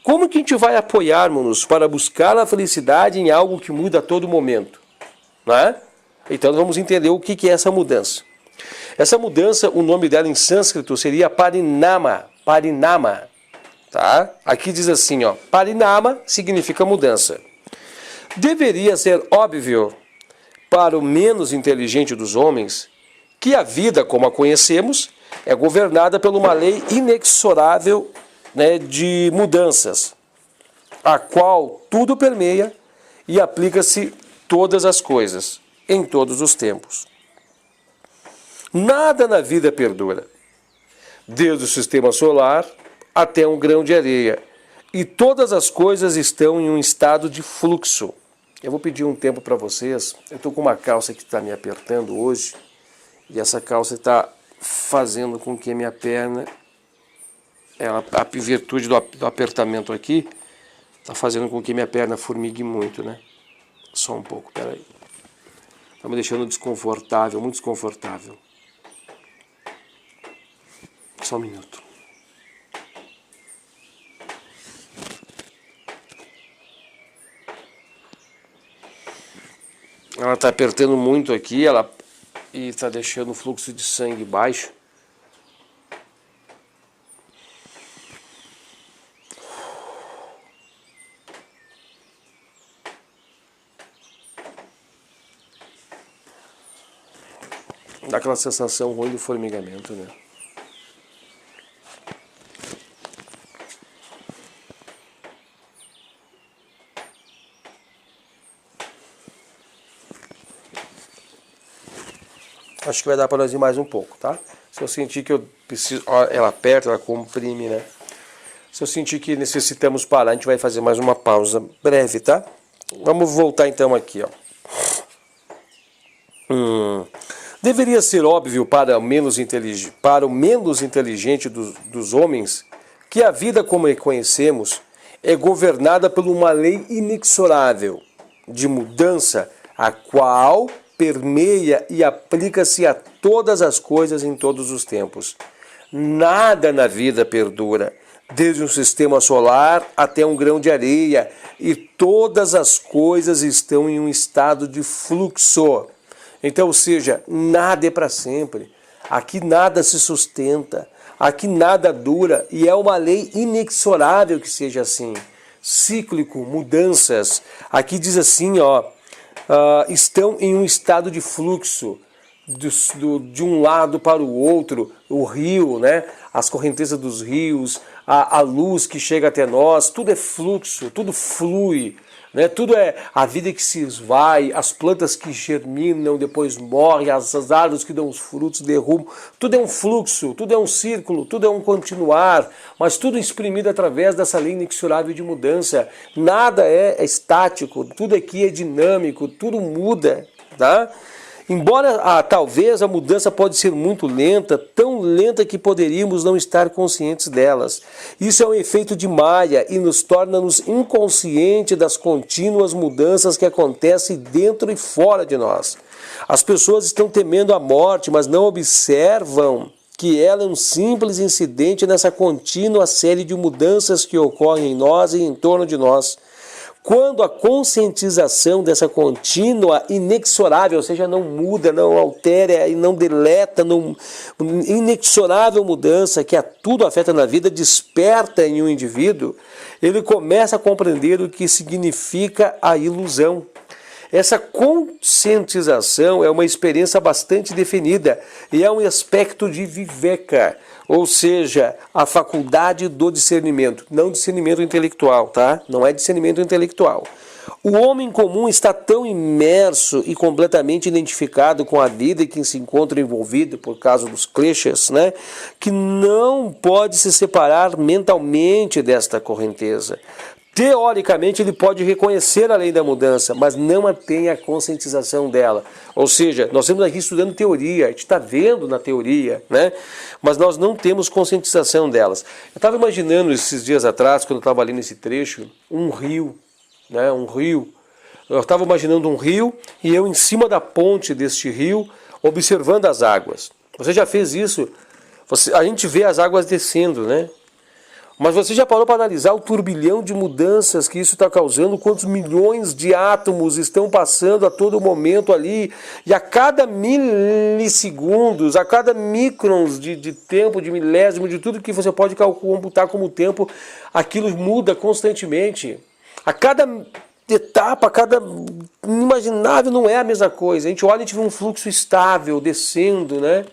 Como que a gente vai apoiarmos-nos para buscar a felicidade em algo que muda a todo momento? Né? Então vamos entender o que é essa mudança. Essa mudança, o nome dela em sânscrito seria parinama. Parinama. Tá? Aqui diz assim, ó, parinama significa mudança. Deveria ser óbvio para o menos inteligente dos homens que a vida, como a conhecemos, é governada por uma lei inexorável, né, de mudanças, a qual tudo permeia e aplica-se todas as coisas, em todos os tempos. Nada na vida perdura, desde o sistema solar até um grão de areia, e todas as coisas estão em um estado de fluxo. Eu vou pedir um tempo para vocês. Eu estou com uma calça que está me apertando hoje, e essa calça está fazendo com que a minha perna, a virtude do apertamento aqui, está fazendo com que minha perna formigue muito, né? Só um pouco, peraí. Está me deixando desconfortável, muito desconfortável. Só um minuto. Ela está apertando muito aqui, e está deixando o fluxo de sangue baixo. Dá aquela sensação ruim do formigamento, né? Acho que vai dar para nós ir mais um pouco, tá? Se eu sentir que eu preciso... Ó, ela aperta, ela comprime, né? Se eu sentir que necessitamos parar, a gente vai fazer mais uma pausa breve, tá? Vamos voltar então aqui, ó. Deveria ser óbvio para o menos inteligente dos homens que a vida como a conhecemos é governada por uma lei inexorável de mudança, a qual permeia e aplica-se a todas as coisas em todos os tempos. Nada na vida perdura, desde um sistema solar até um grão de areia, e todas as coisas estão em um estado de fluxo. Então, ou seja, nada é para sempre. Aqui nada se sustenta, aqui nada dura, e é uma lei inexorável que seja assim. Cíclico, mudanças. Aqui diz assim, ó, estão em um estado de fluxo. de um lado para o outro, o rio, né? As correntezas dos rios, a luz que chega até nós, tudo é fluxo, tudo flui, né? Tudo é a vida que se esvai, as plantas que germinam, depois morrem, as árvores que dão os frutos derrubam, tudo é um fluxo, tudo é um círculo, tudo é um continuar, mas tudo exprimido através dessa lei inexorável de mudança. Nada é estático, tudo aqui é dinâmico, tudo muda, tá? Embora talvez a mudança pode ser muito lenta, tão lenta que poderíamos não estar conscientes delas. Isso é um efeito de Maia e nos torna-nos inconscientes das contínuas mudanças que acontecem dentro e fora de nós. As pessoas estão temendo a morte, mas não observam que ela é um simples incidente nessa contínua série de mudanças que ocorrem em nós e em torno de nós. Quando a conscientização dessa contínua, inexorável, ou seja, não muda, não altera e não deleta, inexorável mudança que a tudo afeta na vida, desperta em um indivíduo, ele começa a compreender o que significa a ilusão. Essa conscientização é uma experiência bastante definida e é um aspecto de viveka, ou seja, a faculdade do discernimento, não discernimento intelectual, tá? Não é discernimento intelectual. O homem comum está tão imerso e completamente identificado com a vida em que se encontra envolvido por causa dos kleshas, né, que não pode se separar mentalmente desta correnteza. Teoricamente, ele pode reconhecer a lei da mudança, mas não tem a conscientização dela. Ou seja, nós estamos aqui estudando teoria, a gente está vendo na teoria, né? Mas nós não temos conscientização delas. Eu estava imaginando esses dias atrás, quando eu estava ali nesse trecho, um rio, né? Um rio. Eu estava imaginando um rio e eu em cima da ponte deste rio, observando as águas. Você já fez isso? A gente vê as águas descendo, né? Mas você já parou para analisar o turbilhão de mudanças que isso está causando? Quantos milhões de átomos estão passando a todo momento ali? E a cada milissegundos, a cada microns de tempo, de milésimo, de tudo que você pode computar como tempo, aquilo muda constantemente. A cada etapa, a cada inimaginável não é a mesma coisa. A gente olha e a gente vê um fluxo estável descendo, né?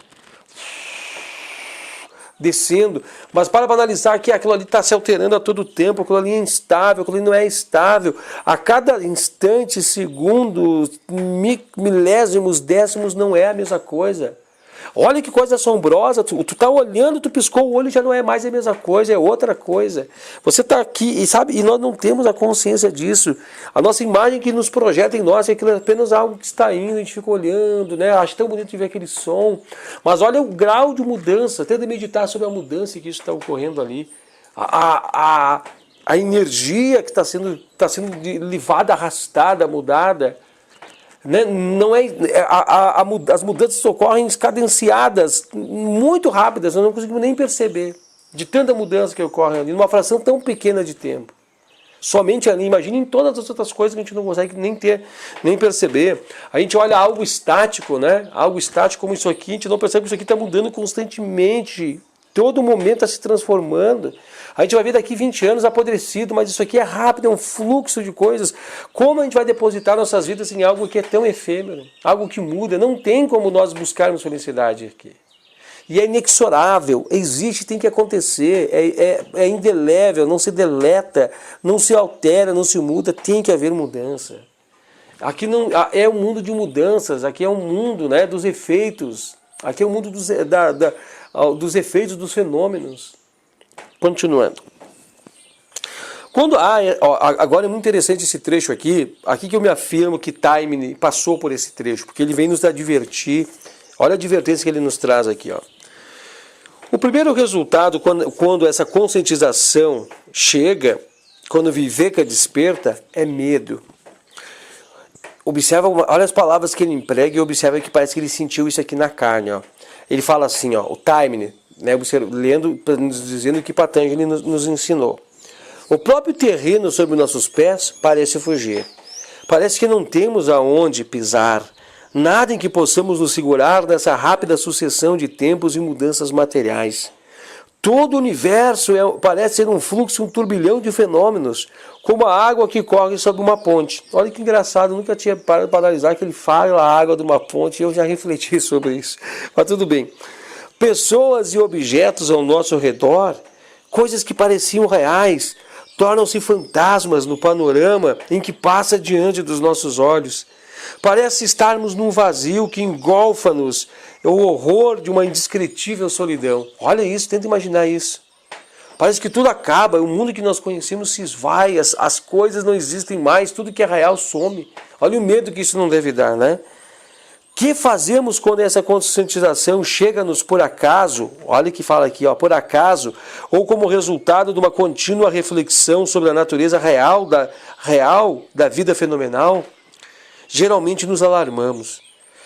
Descendo, mas para analisar que aquilo ali está se alterando a todo tempo, aquilo ali é instável, aquilo ali não é estável. A cada instante, segundo, milésimos, décimos não é a mesma coisa. Olha que coisa assombrosa, tu tá olhando, tu piscou o olho, já não é mais a mesma coisa, é outra coisa. Você está aqui e sabe, e nós não temos a consciência disso. A nossa imagem que nos projeta em nós é aquilo, é apenas algo que está indo, a gente fica olhando, né? Acho tão bonito de ver aquele som. Mas olha o grau de mudança, tenta meditar sobre a mudança que isso está ocorrendo ali. A energia que está sendo levada, arrastada, mudada. Né? Não é, as mudanças ocorrem cadenciadas, muito rápidas, eu não consigo nem perceber de tanta mudança que ocorre ali, numa fração tão pequena de tempo. Somente ali, imagine em todas as outras coisas que a gente não consegue nem perceber. A gente olha algo estático, né? Algo estático como isso aqui, a gente não percebe que isso aqui está mudando constantemente. Todo momento está se transformando. A gente vai ver daqui 20 anos apodrecido, mas isso aqui é rápido, é um fluxo de coisas. Como a gente vai depositar nossas vidas em algo que é tão efêmero, algo que muda? Não tem como nós buscarmos felicidade aqui. E é inexorável, existe, tem que acontecer, é indelével, não se deleta, não se altera, não se muda, tem que haver mudança. Aqui não é um mundo de mudanças, aqui é um mundo, né, dos efeitos, aqui é o mundo dos efeitos dos fenômenos. Continuando. Agora é muito interessante esse trecho aqui que eu me afirmo que Taimni passou por esse trecho, porque ele vem nos advertir. Olha a advertência que ele nos traz aqui, ó. O primeiro resultado, quando essa conscientização chega, quando o Viveka desperta, é medo. Observa, olha as palavras que ele emprega e observa que parece que ele sentiu isso aqui na carne, ó. Ele fala assim, ó, o Taimni, né, lendo, dizendo que Patanjali nos ensinou. O próprio terreno sob nossos pés parece fugir. Parece que não temos aonde pisar, nada em que possamos nos segurar nessa rápida sucessão de tempos e mudanças materiais. Todo o universo parece ser um fluxo, um turbilhão de fenômenos, como a água que corre sobre uma ponte. Olha que engraçado, eu nunca tinha parado para analisar que ele fala a água de uma ponte, e eu já refleti sobre isso. Mas tudo bem. Pessoas e objetos ao nosso redor, coisas que pareciam reais, tornam-se fantasmas no panorama em que passa diante dos nossos olhos. Parece estarmos num vazio que engolfa-nos, o horror de uma indescritível solidão. Olha isso, tenta imaginar isso. Parece que tudo acaba, o mundo que nós conhecemos se esvai, as coisas não existem mais, tudo que é real some. Olha o medo que isso não deve dar, né? O que fazemos quando essa conscientização chega-nos por acaso? Olha o que fala aqui, ó, por acaso, ou como resultado de uma contínua reflexão sobre a natureza real da vida fenomenal? Geralmente nos alarmamos,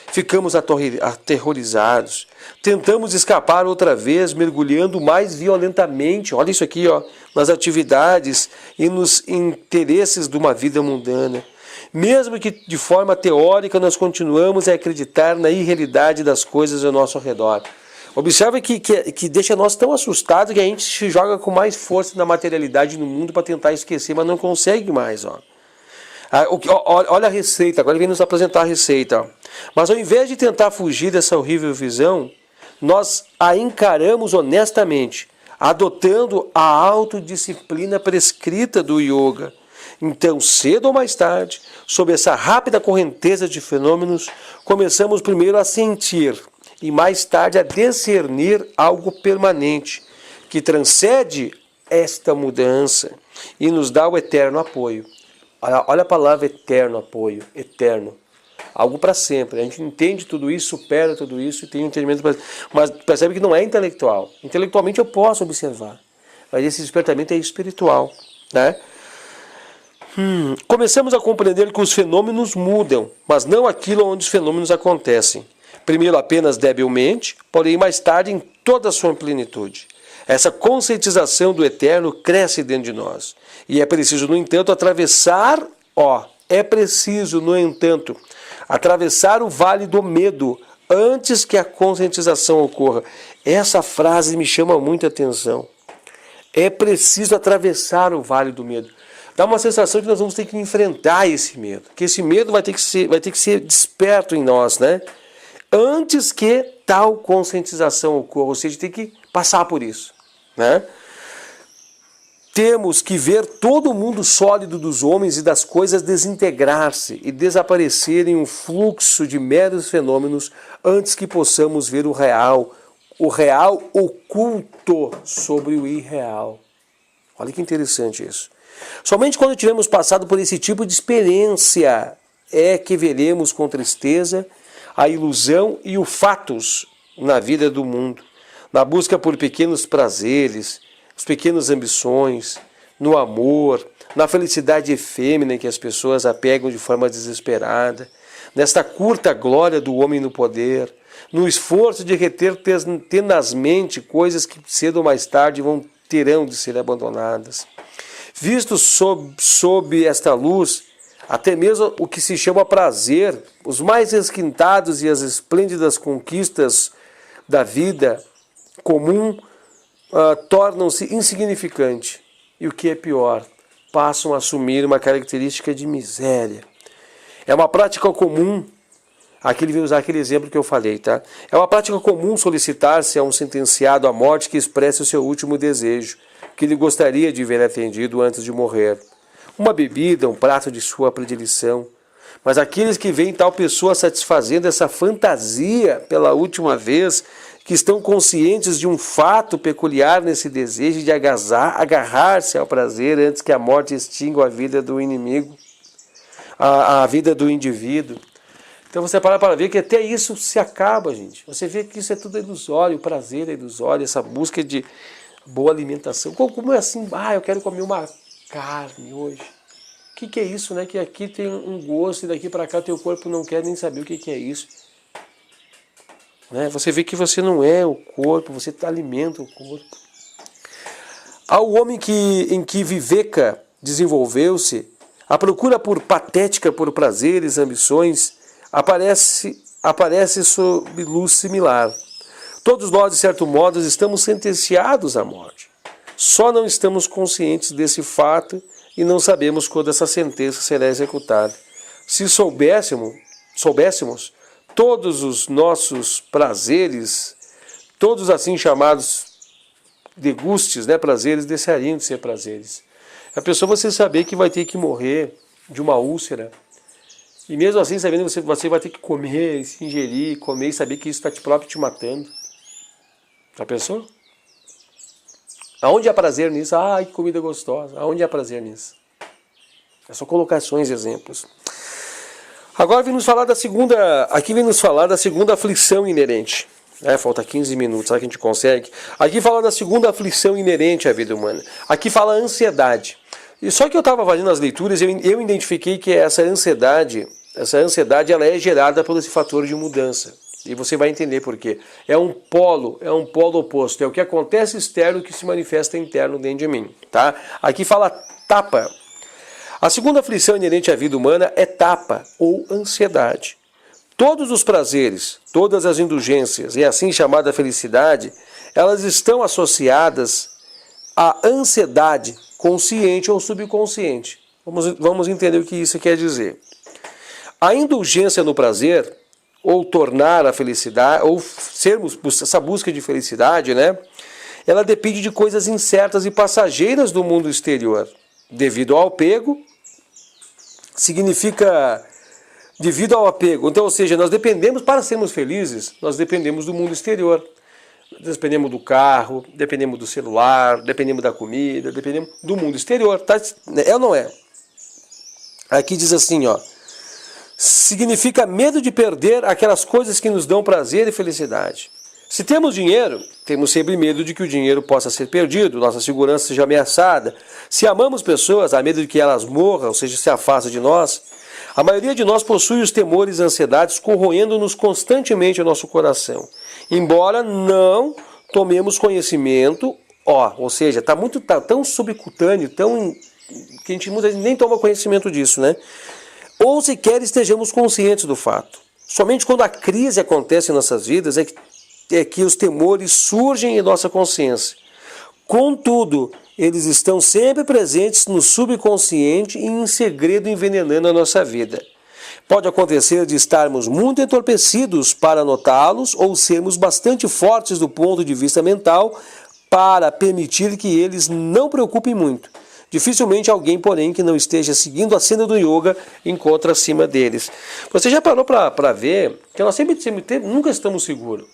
ficamos aterrorizados, tentamos escapar outra vez, mergulhando mais violentamente, olha isso aqui, ó, nas atividades e nos interesses de uma vida mundana. Mesmo que de forma teórica nós continuamos a acreditar na irrealidade das coisas ao nosso redor. Observe que deixa nós tão assustados que a gente se joga com mais força na materialidade no mundo para tentar esquecer, mas não consegue mais, ó. Olha a receita, agora ele vem nos apresentar a receita. Mas ao invés de tentar fugir dessa horrível visão, nós a encaramos honestamente, adotando a autodisciplina prescrita do yoga. Então, cedo ou mais tarde, sob essa rápida correnteza de fenômenos, começamos primeiro a sentir e mais tarde a discernir algo permanente, que transcende esta mudança e nos dá o eterno apoio. Olha a palavra eterno, apoio, eterno. Algo para sempre. A gente entende tudo isso, supera tudo isso e tem um entendimento. Mas percebe que não é intelectual. Intelectualmente eu posso observar. Mas esse despertamento é espiritual, né? Começamos a compreender que os fenômenos mudam, mas não aquilo onde os fenômenos acontecem. Primeiro apenas debilmente, porém mais tarde em toda a sua plenitude. Essa conscientização do eterno cresce dentro de nós. E é preciso, no entanto, atravessar o vale do medo antes que a conscientização ocorra. Essa frase me chama muita atenção. É preciso atravessar o vale do medo. Dá uma sensação que nós vamos ter que enfrentar esse medo. Que esse medo vai ter que ser desperto em nós, né? Antes que tal conscientização ocorra. Ou seja, tem que passar por isso, né? Temos que ver todo o mundo sólido dos homens e das coisas desintegrar-se e desaparecer em um fluxo de meros fenômenos antes que possamos ver o real oculto sobre o irreal. Olha que interessante isso. Somente quando tivermos passado por esse tipo de experiência é que veremos com tristeza a ilusão e o fatos na vida do mundo, na busca por pequenos prazeres, as pequenas ambições, no amor, na felicidade efêmera em que as pessoas apegam de forma desesperada, nesta curta glória do homem no poder, no esforço de reter tenazmente coisas que cedo ou mais tarde terão de ser abandonadas. Vistos sob esta luz, até mesmo o que se chama prazer, os mais esquintados e as esplêndidas conquistas da vida comum tornam-se insignificantes e, o que é pior, passam a assumir uma característica de miséria. É uma prática comum, aqui ele vai usar aquele exemplo que eu falei, tá? É uma prática comum solicitar-se a um sentenciado à morte que expresse o seu último desejo, que ele gostaria de ver atendido antes de morrer. Uma bebida, um prato de sua predileção. Mas aqueles que veem tal pessoa satisfazendo essa fantasia pela última vez, que estão conscientes de um fato peculiar nesse desejo de agarrar-se ao prazer antes que a morte extinga a vida do inimigo, a vida do indivíduo. Então você para ver que até isso se acaba, gente. Você vê que isso é tudo ilusório, o prazer é ilusório, essa busca de boa alimentação. Como é assim? Eu quero comer uma carne hoje. O que é isso, né? Que aqui tem um gosto e daqui para cá teu corpo não quer nem saber o que é isso. Né? Você vê que você não é o corpo, você alimenta o corpo. Ao homem em que Viveka desenvolveu-se, a procura patética por prazeres, ambições, aparece sob luz similar. Todos nós, de certo modo, estamos sentenciados à morte. Só não estamos conscientes desse fato e não sabemos quando essa sentença será executada. Se soubéssemos todos os nossos prazeres, todos assim chamados degustes, né, prazeres, deixariam de ser prazeres. A pessoa você saber que vai ter que morrer de uma úlcera, e mesmo assim sabendo que você vai ter que comer, se ingerir, comer e saber que isso está próprio te matando. Já pensou? Aonde há prazer nisso? Ai, que comida gostosa. Aonde há prazer nisso? É só colocações, exemplos. Agora vem nos falar da segunda, aqui vem nos falar da segunda aflição inerente. Falta 15 minutos, será que a gente consegue? Aqui fala da segunda aflição inerente à vida humana. Aqui fala ansiedade. E só que eu estava fazendo as leituras, eu identifiquei que essa ansiedade ela é gerada por esse fator de mudança. E você vai entender por quê. É um polo oposto. É o que acontece externo que se manifesta interno dentro de mim. Tá? Aqui fala tapa. A segunda aflição inerente à vida humana é tapa ou ansiedade. Todos os prazeres, todas as indulgências e assim chamada felicidade, elas estão associadas à ansiedade consciente ou subconsciente. Vamos entender o que isso quer dizer. A indulgência no prazer, ou tornar a felicidade, ou sermos essa busca de felicidade, né? Ela depende de coisas incertas e passageiras do mundo exterior. Devido ao apego, significa devido ao apego. Então, ou seja, nós dependemos, para sermos felizes, nós dependemos do mundo exterior. Dependemos do carro, dependemos do celular, dependemos da comida, dependemos do mundo exterior. Tá? É ou não é? Aqui diz assim, ó. Significa medo de perder aquelas coisas que nos dão prazer e felicidade. Se temos dinheiro, temos sempre medo de que o dinheiro possa ser perdido, nossa segurança seja ameaçada. Se amamos pessoas, há medo de que elas morram, ou seja, se afastem de nós. A maioria de nós possui os temores e ansiedades corroendo-nos constantemente o nosso coração. Embora não tomemos conhecimento, ou seja, tá tão subcutâneo, que a gente muitas vezes nem toma conhecimento disso, né? Ou sequer estejamos conscientes do fato. Somente quando a crise acontece em nossas vidas é que os temores surgem em nossa consciência. Contudo, eles estão sempre presentes no subconsciente e em segredo envenenando a nossa vida. Pode acontecer de estarmos muito entorpecidos para notá-los ou sermos bastante fortes do ponto de vista mental para permitir que eles não preocupem muito. Dificilmente alguém, porém, que não esteja seguindo a senda do yoga encontra acima deles. Você já parou para ver que nós nunca estamos seguros,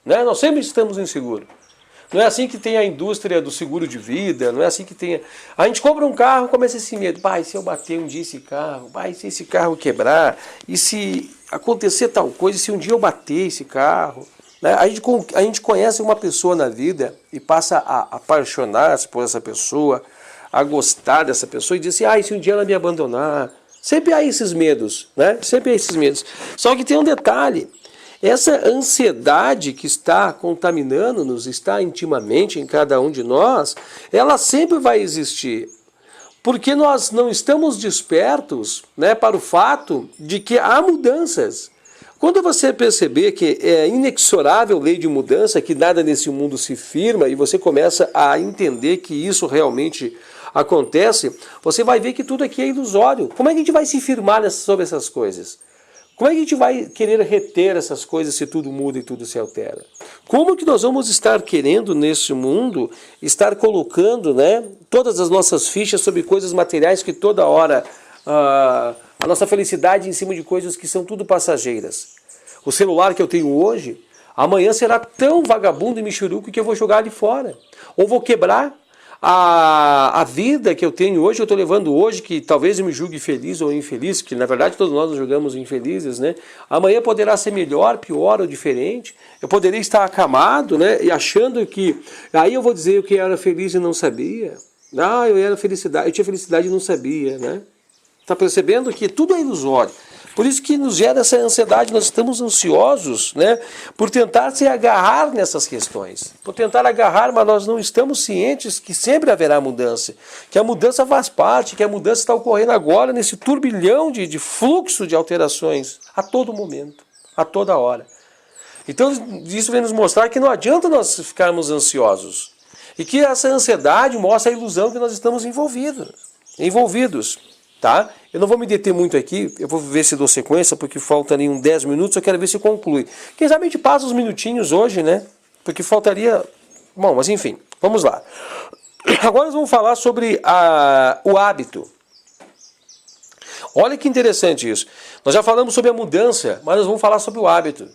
né? Nós sempre estamos inseguros. Não é assim que tem a indústria do seguro de vida, não é assim que tem... A gente compra um carro, começa esse medo. Pai, se eu bater um dia esse carro, pai, se esse carro quebrar, e se acontecer tal coisa, se um dia eu bater esse carro... Né? A gente conhece uma pessoa na vida e passa a apaixonar-se por essa pessoa, a gostar dessa pessoa e diz assim, se um dia ela me abandonar... Sempre há esses medos, né? Sempre há esses medos. Só que tem um detalhe. Essa ansiedade que está contaminando-nos, está intimamente em cada um de nós, ela sempre vai existir. Porque nós não estamos despertos, né, para o fato de que há mudanças. Quando você perceber que é inexorável lei de mudança, que nada nesse mundo se firma, e você começa a entender que isso realmente acontece, você vai ver que tudo aqui é ilusório. Como é que a gente vai se firmar sobre essas coisas? Como é que a gente vai querer reter essas coisas se tudo muda e tudo se altera? Como que nós vamos estar querendo nesse mundo, estar colocando, né, todas as nossas fichas sobre coisas materiais que toda hora, a nossa felicidade em cima de coisas que são tudo passageiras? O celular que eu tenho hoje, amanhã será tão vagabundo e michuruco que eu vou jogar ali fora. Ou vou quebrar. A vida que eu tenho hoje, eu estou levando hoje, que talvez eu me julgue feliz ou infeliz, que na verdade todos nós nos julgamos infelizes, né? Amanhã poderá ser melhor, pior ou diferente. Eu poderia estar acamado, né? E achando que... Aí eu vou dizer que eu era feliz e não sabia. Eu tinha felicidade e não sabia, né? Está percebendo que tudo é ilusório. Por isso que nos gera essa ansiedade, nós estamos ansiosos, né, por tentar se agarrar nessas questões. Por tentar agarrar, mas nós não estamos cientes que sempre haverá mudança. Que a mudança faz parte, que a mudança está ocorrendo agora nesse turbilhão de fluxo de alterações, a todo momento, a toda hora. Então isso vem nos mostrar que não adianta nós ficarmos ansiosos. E que essa ansiedade mostra a ilusão que nós estamos envolvidos. Tá? Eu não vou me deter muito aqui, eu vou ver se dou sequência, porque faltariam 10 minutos, eu quero ver se conclui. Quem sabe a gente passa uns minutinhos hoje, né? Porque faltaria... Bom, mas enfim, vamos lá. Agora nós vamos falar sobre o hábito. Olha que interessante isso. Nós já falamos sobre a mudança, mas nós vamos falar sobre o hábito.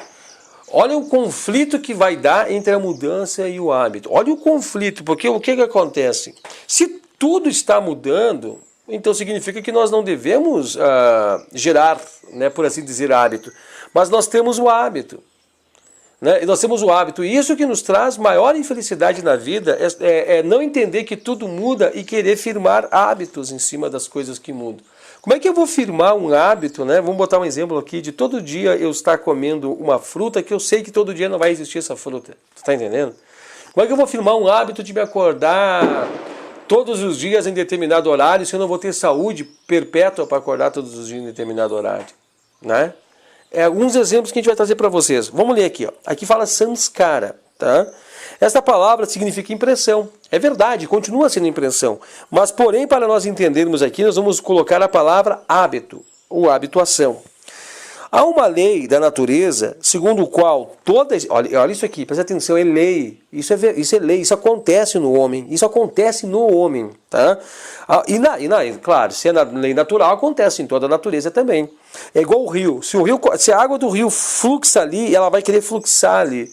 Olha o conflito que vai dar entre a mudança e o hábito. Olha o conflito, porque o que acontece? Se tudo está mudando, então significa que nós não devemos gerar, né, por assim dizer, hábito. Mas nós temos o hábito. Né? E nós temos o hábito. E isso que nos traz maior infelicidade na vida é não entender que tudo muda e querer firmar hábitos em cima das coisas que mudam. Como é que eu vou firmar um hábito, né? Vamos botar um exemplo aqui de todo dia eu estar comendo uma fruta que eu sei que todo dia não vai existir essa fruta. Você está entendendo? Como é que eu vou firmar um hábito de me acordar todos os dias em determinado horário se eu não vou ter saúde perpétua para acordar todos os dias em determinado horário? Né? Alguns exemplos que a gente vai trazer para vocês. Vamos ler aqui. Ó. Aqui fala samskara. Tá? Esta palavra significa impressão. É verdade, continua sendo impressão. Mas, porém, para nós entendermos aqui, nós vamos colocar a palavra hábito, ou habituação. Há uma lei da natureza, segundo o qual todas... Olha isso aqui, presta atenção, é lei. Isso é lei, isso acontece no homem. Isso acontece no homem. Tá? Claro, se é na lei natural, acontece em toda a natureza também. É igual o rio. Se a água do rio fluxa ali, ela vai querer fluxar ali.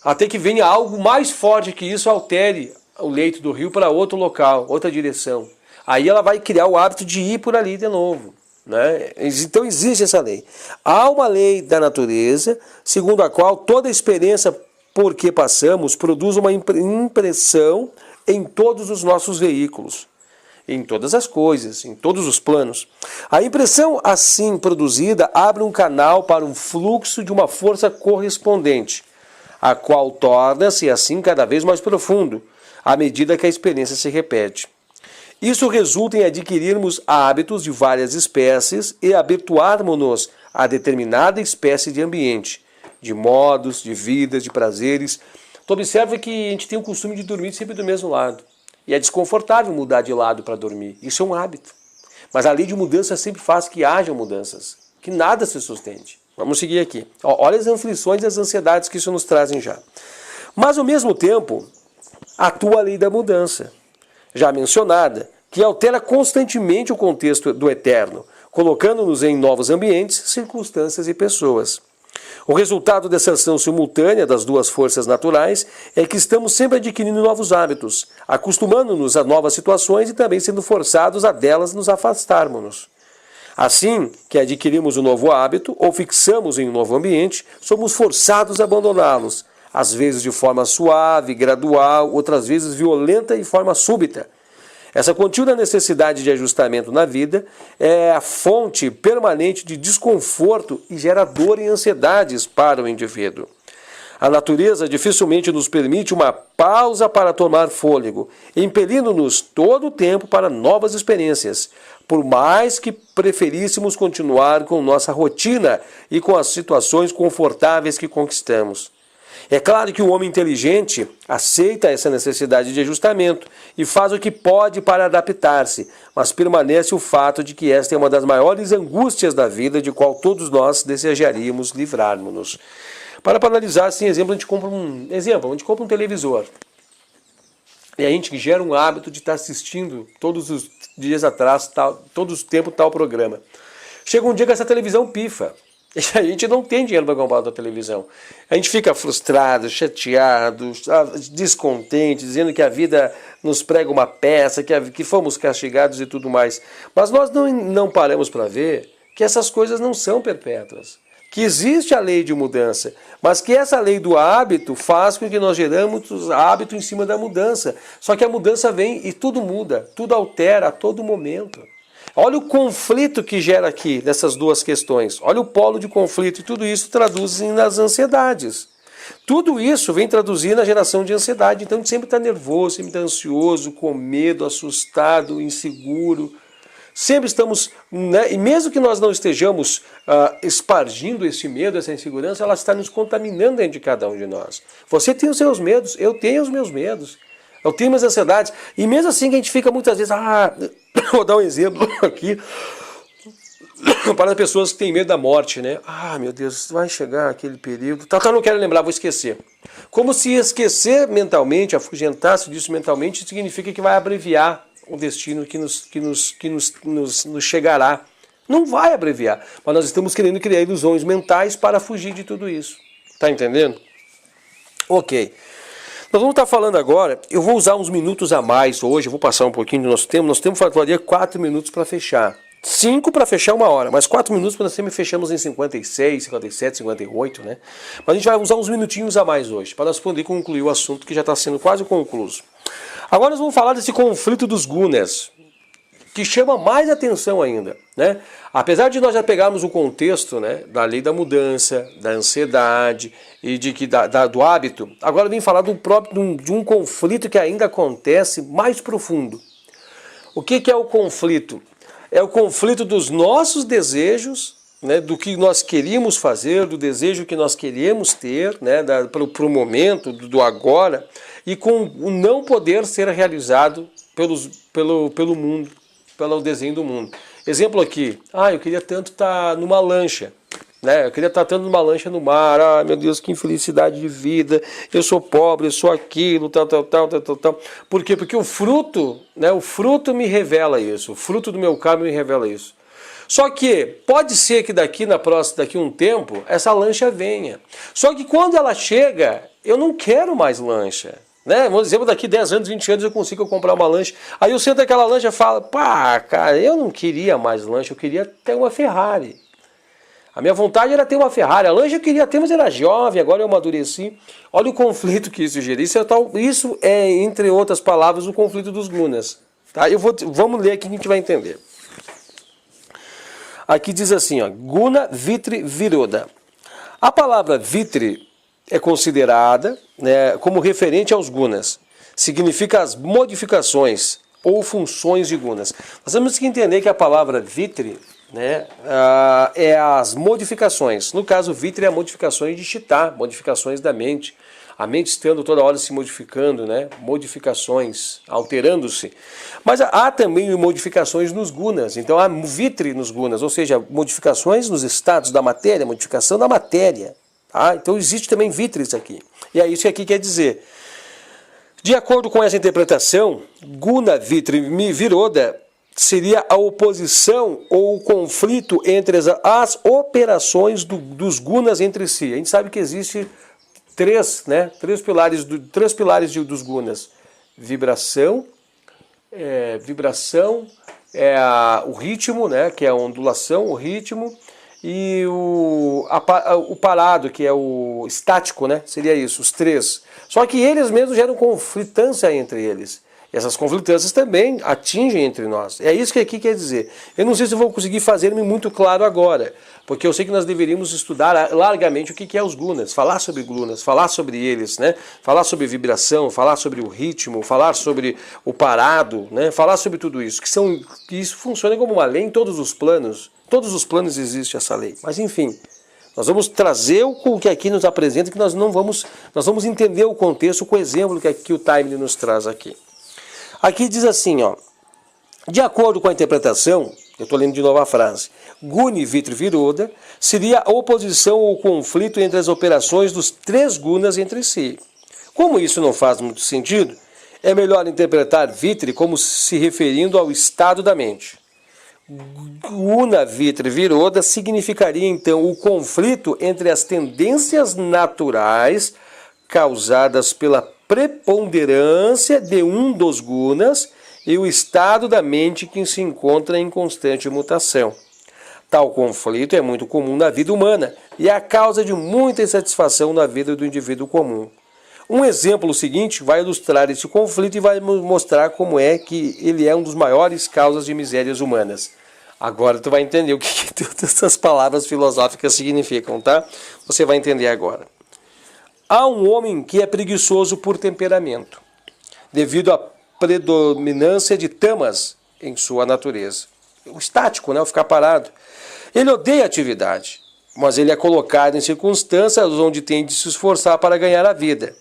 Até que venha algo mais forte que isso, altere o leito do rio para outro local, outra direção. Aí ela vai criar o hábito de ir por ali de novo. Né? Então existe essa lei. Há uma lei da natureza, segundo a qual toda experiência por que passamos produz uma impressão em todos os nossos veículos, em todas as coisas, em todos os planos. A impressão assim produzida abre um canal para um fluxo de uma força correspondente, a qual torna-se assim cada vez mais profundo, à medida que a experiência se repete. Isso resulta em adquirirmos hábitos de várias espécies e habituarmos-nos a determinada espécie de ambiente, de modos, de vidas, de prazeres. Tu observa que a gente tem o costume de dormir sempre do mesmo lado. E é desconfortável mudar de lado para dormir. Isso é um hábito. Mas a lei de mudança sempre faz que haja mudanças, que nada se sustente. Vamos seguir aqui. Olha as aflições e as ansiedades que isso nos trazem já. Mas, ao mesmo tempo, atua a lei da mudança, já mencionada, que altera constantemente o contexto do eterno, colocando-nos em novos ambientes, circunstâncias e pessoas. O resultado dessa ação simultânea das duas forças naturais é que estamos sempre adquirindo novos hábitos, acostumando-nos a novas situações e também sendo forçados a delas nos afastarmos. Assim que adquirimos um novo hábito ou fixamos em um novo ambiente, somos forçados a abandoná-los, às vezes de forma suave, gradual, outras vezes violenta e forma súbita. Essa contínua necessidade de ajustamento na vida é a fonte permanente de desconforto e gera dor e ansiedades para o indivíduo. A natureza dificilmente nos permite uma pausa para tomar fôlego, impelindo-nos todo o tempo para novas experiências, por mais que preferíssemos continuar com nossa rotina e com as situações confortáveis que conquistamos. É claro que o homem inteligente aceita essa necessidade de ajustamento e faz o que pode para adaptar-se, mas permanece o fato de que esta é uma das maiores angústias da vida, de qual todos nós desejaríamos livrar-nos. Para analisar, assim, a gente compra um televisor. E a gente gera um hábito de estar assistindo todos os dias atrás, todos os tempos, tal programa. Chega um dia que essa televisão pifa. E a gente não tem dinheiro para comprar outra televisão. A gente fica frustrado, chateado, descontente, dizendo que a vida nos prega uma peça, que fomos castigados e tudo mais. Mas nós não paramos para ver que essas coisas não são perpétuas. Que existe a lei de mudança, mas que essa lei do hábito faz com que nós geramos hábito em cima da mudança. Só que a mudança vem e tudo muda, tudo altera a todo momento. Olha o conflito que gera aqui nessas duas questões. Olha o polo de conflito e tudo isso traduz nas ansiedades. Tudo isso vem traduzir na geração de ansiedade. Então a gente sempre está nervoso, sempre está ansioso, com medo, assustado, inseguro. Sempre estamos, né, e mesmo que nós não estejamos espargindo esse medo, essa insegurança, ela está nos contaminando dentro de cada um de nós. Você tem os seus medos, eu tenho os meus medos, eu tenho minhas ansiedades, e mesmo assim que a gente fica muitas vezes, vou dar um exemplo aqui, para as pessoas que têm medo da morte, né? Meu Deus, vai chegar aquele período. Tá, não quero lembrar, vou esquecer. Como se esquecer mentalmente, afugentar-se disso mentalmente, significa que vai abreviar o destino que nos chegará. Não vai abreviar, mas nós estamos querendo criar ilusões mentais para fugir de tudo isso. Tá entendendo? Ok. Nós vamos estar falando agora, eu vou usar uns minutos a mais hoje, eu vou passar um pouquinho do nosso tempo, nós temos 4 minutos para fechar. 5 para fechar 1 hora, mas 4 minutos nós sempre fechamos em 56, 57, 58, né? Mas a gente vai usar uns minutinhos a mais hoje, para nós poder concluir o assunto que já está sendo quase concluído. Agora nós vamos falar desse conflito dos gunas, que chama mais atenção ainda, né? Apesar de nós já pegarmos o contexto, né, da lei da mudança, da ansiedade e do hábito, agora eu vim falar de um conflito que ainda acontece mais profundo. O que é o conflito? É o conflito dos nossos desejos, né, do que nós queríamos fazer, do desejo que nós queríamos ter, né, para o momento, do agora, e com o não poder ser realizado pelo mundo, pelo desenho do mundo. Exemplo aqui, eu queria tanto estar numa lancha, né? Eu queria estar tanto numa lancha no mar, meu Deus, que infelicidade de vida, eu sou pobre, eu sou aquilo, tal. Por quê? Porque o fruto, né, o fruto me revela isso, o fruto do meu karma me revela isso. Só que pode ser que daqui a um tempo, essa lancha venha. Só que quando ela chega, eu não quero mais lancha. Né? Vamos dizer, daqui 10 anos, 20 anos eu consigo comprar uma lancha. Aí eu sento aquela lancha e falo, cara, eu não queria mais lancha, eu queria ter uma Ferrari. A minha vontade era ter uma Ferrari. A lancha eu queria ter, mas era jovem, agora eu amadureci. Olha o conflito que isso gera. Isso é, entre outras palavras, o conflito dos gunas. Tá? Vamos ler aqui que a gente vai entender. Aqui diz assim, Guna Vitri Viroda. A palavra Vitri é considerada, né, como referente aos gunas. Significa as modificações ou funções de gunas. Nós temos que entender que a palavra Vitri, né, é as modificações. No caso, Vitri é modificações de Chitta, modificações da mente. A mente estando toda hora se modificando, né, modificações, alterando-se. Mas há também modificações nos gunas. Então há Vitri nos gunas, ou seja, modificações nos estados da matéria, modificação da matéria. Então existe também Vitris aqui. E é isso que aqui quer dizer. De acordo com essa interpretação, Guna Vitri Viroda seria a oposição ou o conflito entre as operações dos gunas entre si. A gente sabe que existe três pilares dos gunas. Vibração, o ritmo, né, que é a ondulação, o ritmo, e o parado, que é o estático, né? Seria isso, os três. Só que eles mesmos geram conflitância entre eles. E essas conflitâncias também atingem entre nós. É isso que aqui quer dizer. Eu não sei se eu vou conseguir fazer-me muito claro agora, porque eu sei que nós deveríamos estudar largamente o que é os gunas, falar sobre gunas, falar sobre eles, né? Falar sobre vibração, falar sobre o ritmo, falar sobre o parado, né? Falar sobre tudo isso, que isso funciona como uma lei em todos os planos. Todos os planos existe essa lei. Mas enfim, nós vamos trazer o que aqui nos apresenta, que nós vamos entender o contexto com o exemplo que aqui o Time nos traz aqui. Aqui diz assim, de acordo com a interpretação, eu estou lendo de novo a frase, Guni Vitri Viroda seria a oposição ou conflito entre as operações dos três gunas entre si. Como isso não faz muito sentido, é melhor interpretar Vitri como se referindo ao estado da mente. Guna Vitri Viroda significaria então o conflito entre as tendências naturais causadas pela preponderância de um dos gunas e o estado da mente que se encontra em constante mutação. Tal conflito é muito comum na vida humana e é a causa de muita insatisfação na vida do indivíduo comum. Um exemplo seguinte vai ilustrar esse conflito e vai mostrar como é que ele é um dos maiores causas de misérias humanas. Agora tu vai entender o que todas essas palavras filosóficas significam, tá? Você vai entender agora. Há um homem que é preguiçoso por temperamento, devido à predominância de tamas em sua natureza. estático, né? O ficar parado. Ele odeia a atividade, mas ele é colocado em circunstâncias onde tem de se esforçar para ganhar a vida.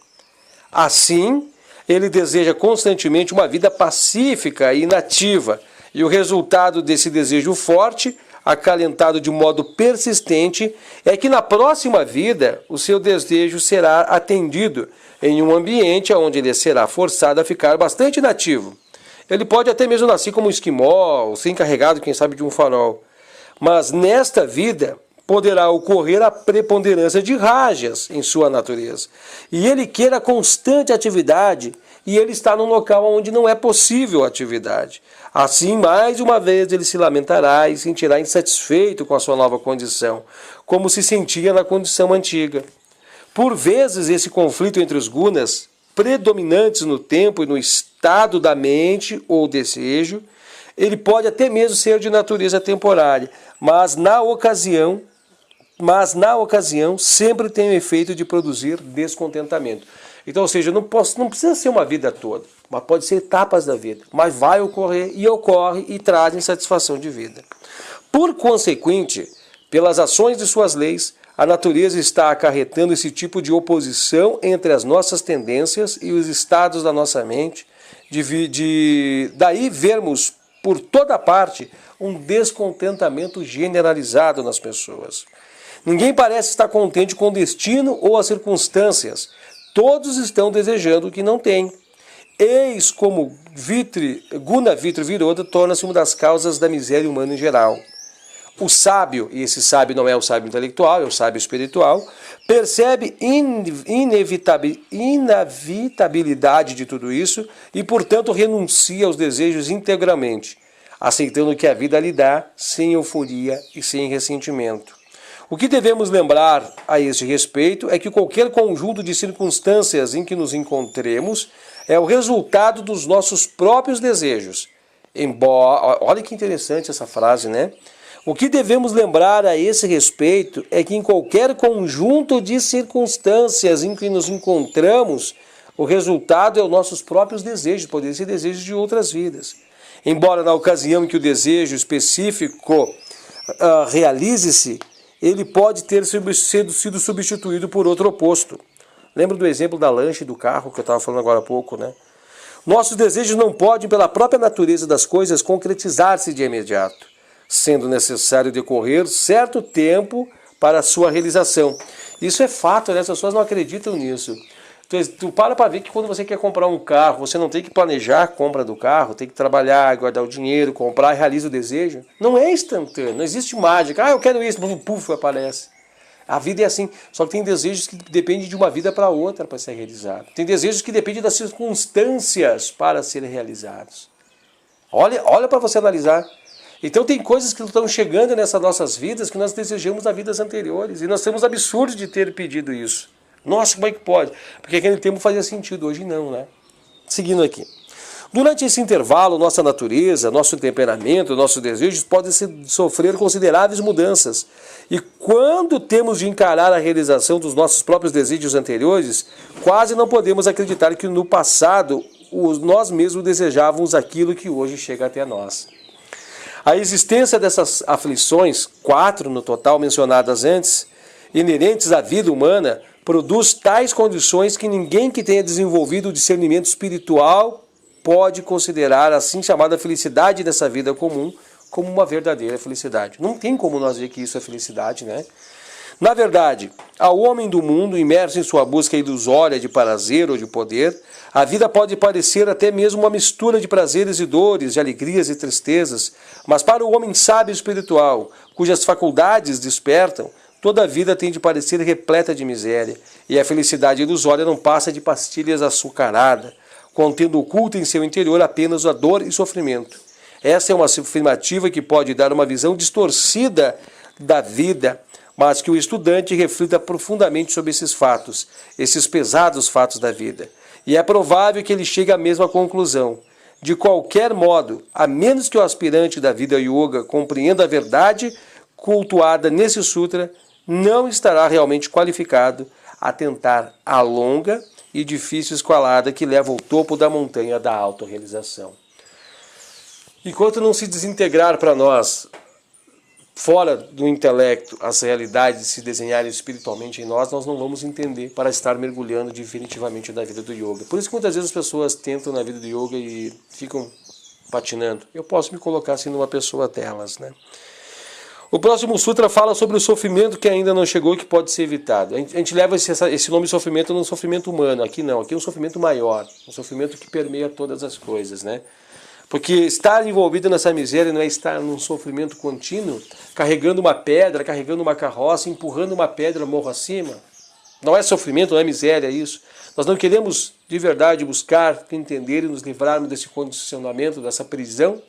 Assim, ele deseja constantemente uma vida pacífica e inativa, e o resultado desse desejo forte, acalentado de modo persistente, é que na próxima vida o seu desejo será atendido em um ambiente onde ele será forçado a ficar bastante inativo. Ele pode até mesmo nascer como um esquimó, ou ser encarregado, quem sabe, de um farol. Mas nesta vida poderá ocorrer a preponderância de rajas em sua natureza. E ele quer a constante atividade, e ele está num local onde não é possível a atividade. Assim, mais uma vez, ele se lamentará e sentirá insatisfeito com a sua nova condição, como se sentia na condição antiga. Por vezes, esse conflito entre os gunas, predominantes no tempo e no estado da mente ou desejo, ele pode até mesmo ser de natureza temporária, mas na ocasião sempre tem o efeito de produzir descontentamento. Então, ou seja, não precisa ser uma vida toda, mas pode ser etapas da vida, mas vai ocorrer e ocorre e traz insatisfação de vida. Por consequente, pelas ações de suas leis, a natureza está acarretando esse tipo de oposição entre as nossas tendências e os estados da nossa mente, daí vermos por toda parte um descontentamento generalizado nas pessoas. Ninguém parece estar contente com o destino ou as circunstâncias. Todos estão desejando o que não têm. Eis como Guna Vitri Viroda torna-se uma das causas da miséria humana em geral. O sábio, e esse sábio não é o sábio intelectual, é o sábio espiritual, percebe inevitabilidade de tudo isso e, portanto, renuncia aos desejos integralmente, aceitando o que a vida lhe dá, sem euforia e sem ressentimento. O que devemos lembrar a este respeito é que qualquer conjunto de circunstâncias em que nos encontremos é o resultado dos nossos próprios desejos. Olha que interessante essa frase, né? O que devemos lembrar a esse respeito é que em qualquer conjunto de circunstâncias em que nos encontramos, o resultado é os nossos próprios desejos, podem ser desejos de outras vidas. Embora na ocasião em que o desejo específico realize-se, ele pode ter sido substituído por outro oposto. Lembra do exemplo da lancha e do carro que eu estava falando agora há pouco, né? Nossos desejos não podem, pela própria natureza das coisas, concretizar-se de imediato, sendo necessário decorrer certo tempo para a sua realização. Isso é fato, né? As pessoas não acreditam nisso. Tu para ver que quando você quer comprar um carro, você não tem que planejar a compra do carro, tem que trabalhar, guardar o dinheiro, comprar e realiza o desejo. Não é instantâneo, não existe mágica. Eu quero isso, puf, aparece. A vida é assim, só que tem desejos que dependem de uma vida para outra para ser realizado. Tem desejos que dependem das circunstâncias para serem realizados. Olha para você analisar. Então tem coisas que estão chegando nessas nossas vidas que nós desejamos nas vidas anteriores. E nós temos absurdo de ter pedido isso. Nossa, como é que pode? Porque aquele tempo fazia sentido, hoje não, né? Seguindo aqui. Durante esse intervalo, nossa natureza, nosso temperamento, nossos desejos podem sofrer consideráveis mudanças. E quando temos de encarar a realização dos nossos próprios desejos anteriores, quase não podemos acreditar que no passado nós mesmos desejávamos aquilo que hoje chega até nós. A existência dessas aflições, 4 no total mencionadas antes, inerentes à vida humana, produz tais condições que ninguém que tenha desenvolvido o discernimento espiritual pode considerar a assim chamada felicidade dessa vida comum como uma verdadeira felicidade. Não tem como nós ver que isso é felicidade, né? Na verdade, ao homem do mundo, imerso em sua busca ilusória de prazer ou de poder, a vida pode parecer até mesmo uma mistura de prazeres e dores, de alegrias e tristezas, mas para o homem sábio espiritual, cujas faculdades despertam, toda a vida tem de parecer repleta de miséria, e a felicidade ilusória não passa de pastilhas açucaradas, contendo oculta em seu interior apenas a dor e sofrimento. Essa é uma afirmativa que pode dar uma visão distorcida da vida, mas que o estudante reflita profundamente sobre esses fatos, esses pesados fatos da vida. E é provável que ele chegue à mesma conclusão. De qualquer modo, a menos que o aspirante da vida yoga compreenda a verdade cultuada nesse sutra, não estará realmente qualificado a tentar a longa e difícil escalada que leva ao topo da montanha da autorrealização. Enquanto não se desintegrar para nós, fora do intelecto, as realidades se desenharem espiritualmente em nós, nós não vamos entender para estar mergulhando definitivamente na vida do yoga. Por isso que muitas vezes as pessoas tentam na vida do yoga e ficam patinando. Eu posso me colocar assim numa pessoa delas, né? O próximo sutra fala sobre o sofrimento que ainda não chegou e que pode ser evitado. A gente leva esse nome de sofrimento num sofrimento humano. Aqui não, aqui é um sofrimento maior, um sofrimento que permeia todas as coisas, né? Porque estar envolvido nessa miséria não é estar num sofrimento contínuo, carregando uma pedra, carregando uma carroça, empurrando uma pedra morro acima. Não é sofrimento, não é miséria isso. Nós não queremos de verdade buscar entender e nos livrarmos desse condicionamento, dessa prisão.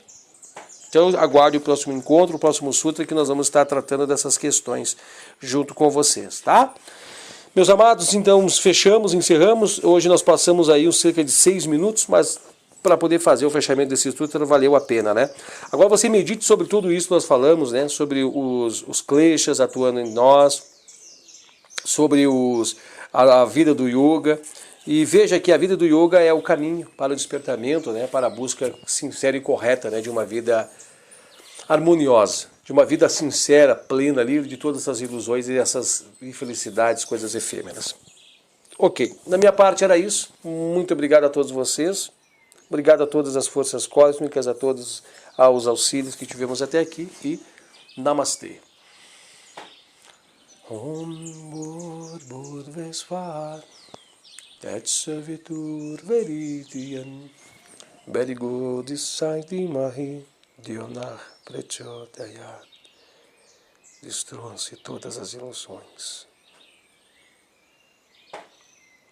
Então aguarde o próximo encontro, o próximo sutra, que nós vamos estar tratando dessas questões junto com vocês, tá? Meus amados, então fechamos, encerramos. Hoje nós passamos aí uns cerca de 6 minutos, mas para poder fazer o fechamento desse sutra valeu a pena, né? Agora você medite sobre tudo isso que nós falamos, né? Sobre os kleshas atuando em nós, sobre a vida do yoga. E veja que a vida do yoga é o caminho para o despertamento, né? Para a busca sincera e correta, né? De uma vida harmoniosa, de uma vida sincera, plena, livre de todas essas ilusões e essas infelicidades, coisas efêmeras. Ok, da minha parte era isso. Muito obrigado a todos vocês. Obrigado a todas as forças cósmicas, a todos os auxílios que tivemos até aqui e Namastê. Om Bhurvesvar Tatsavitur Veridian Berigo Dissaiti Mahi Dionar Prechodayat. Destruam-se todas as ilusões.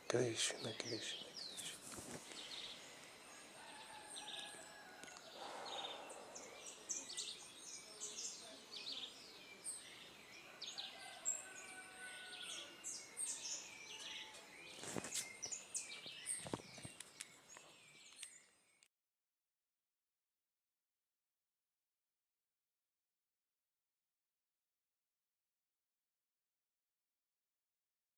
Krishna, Krishna.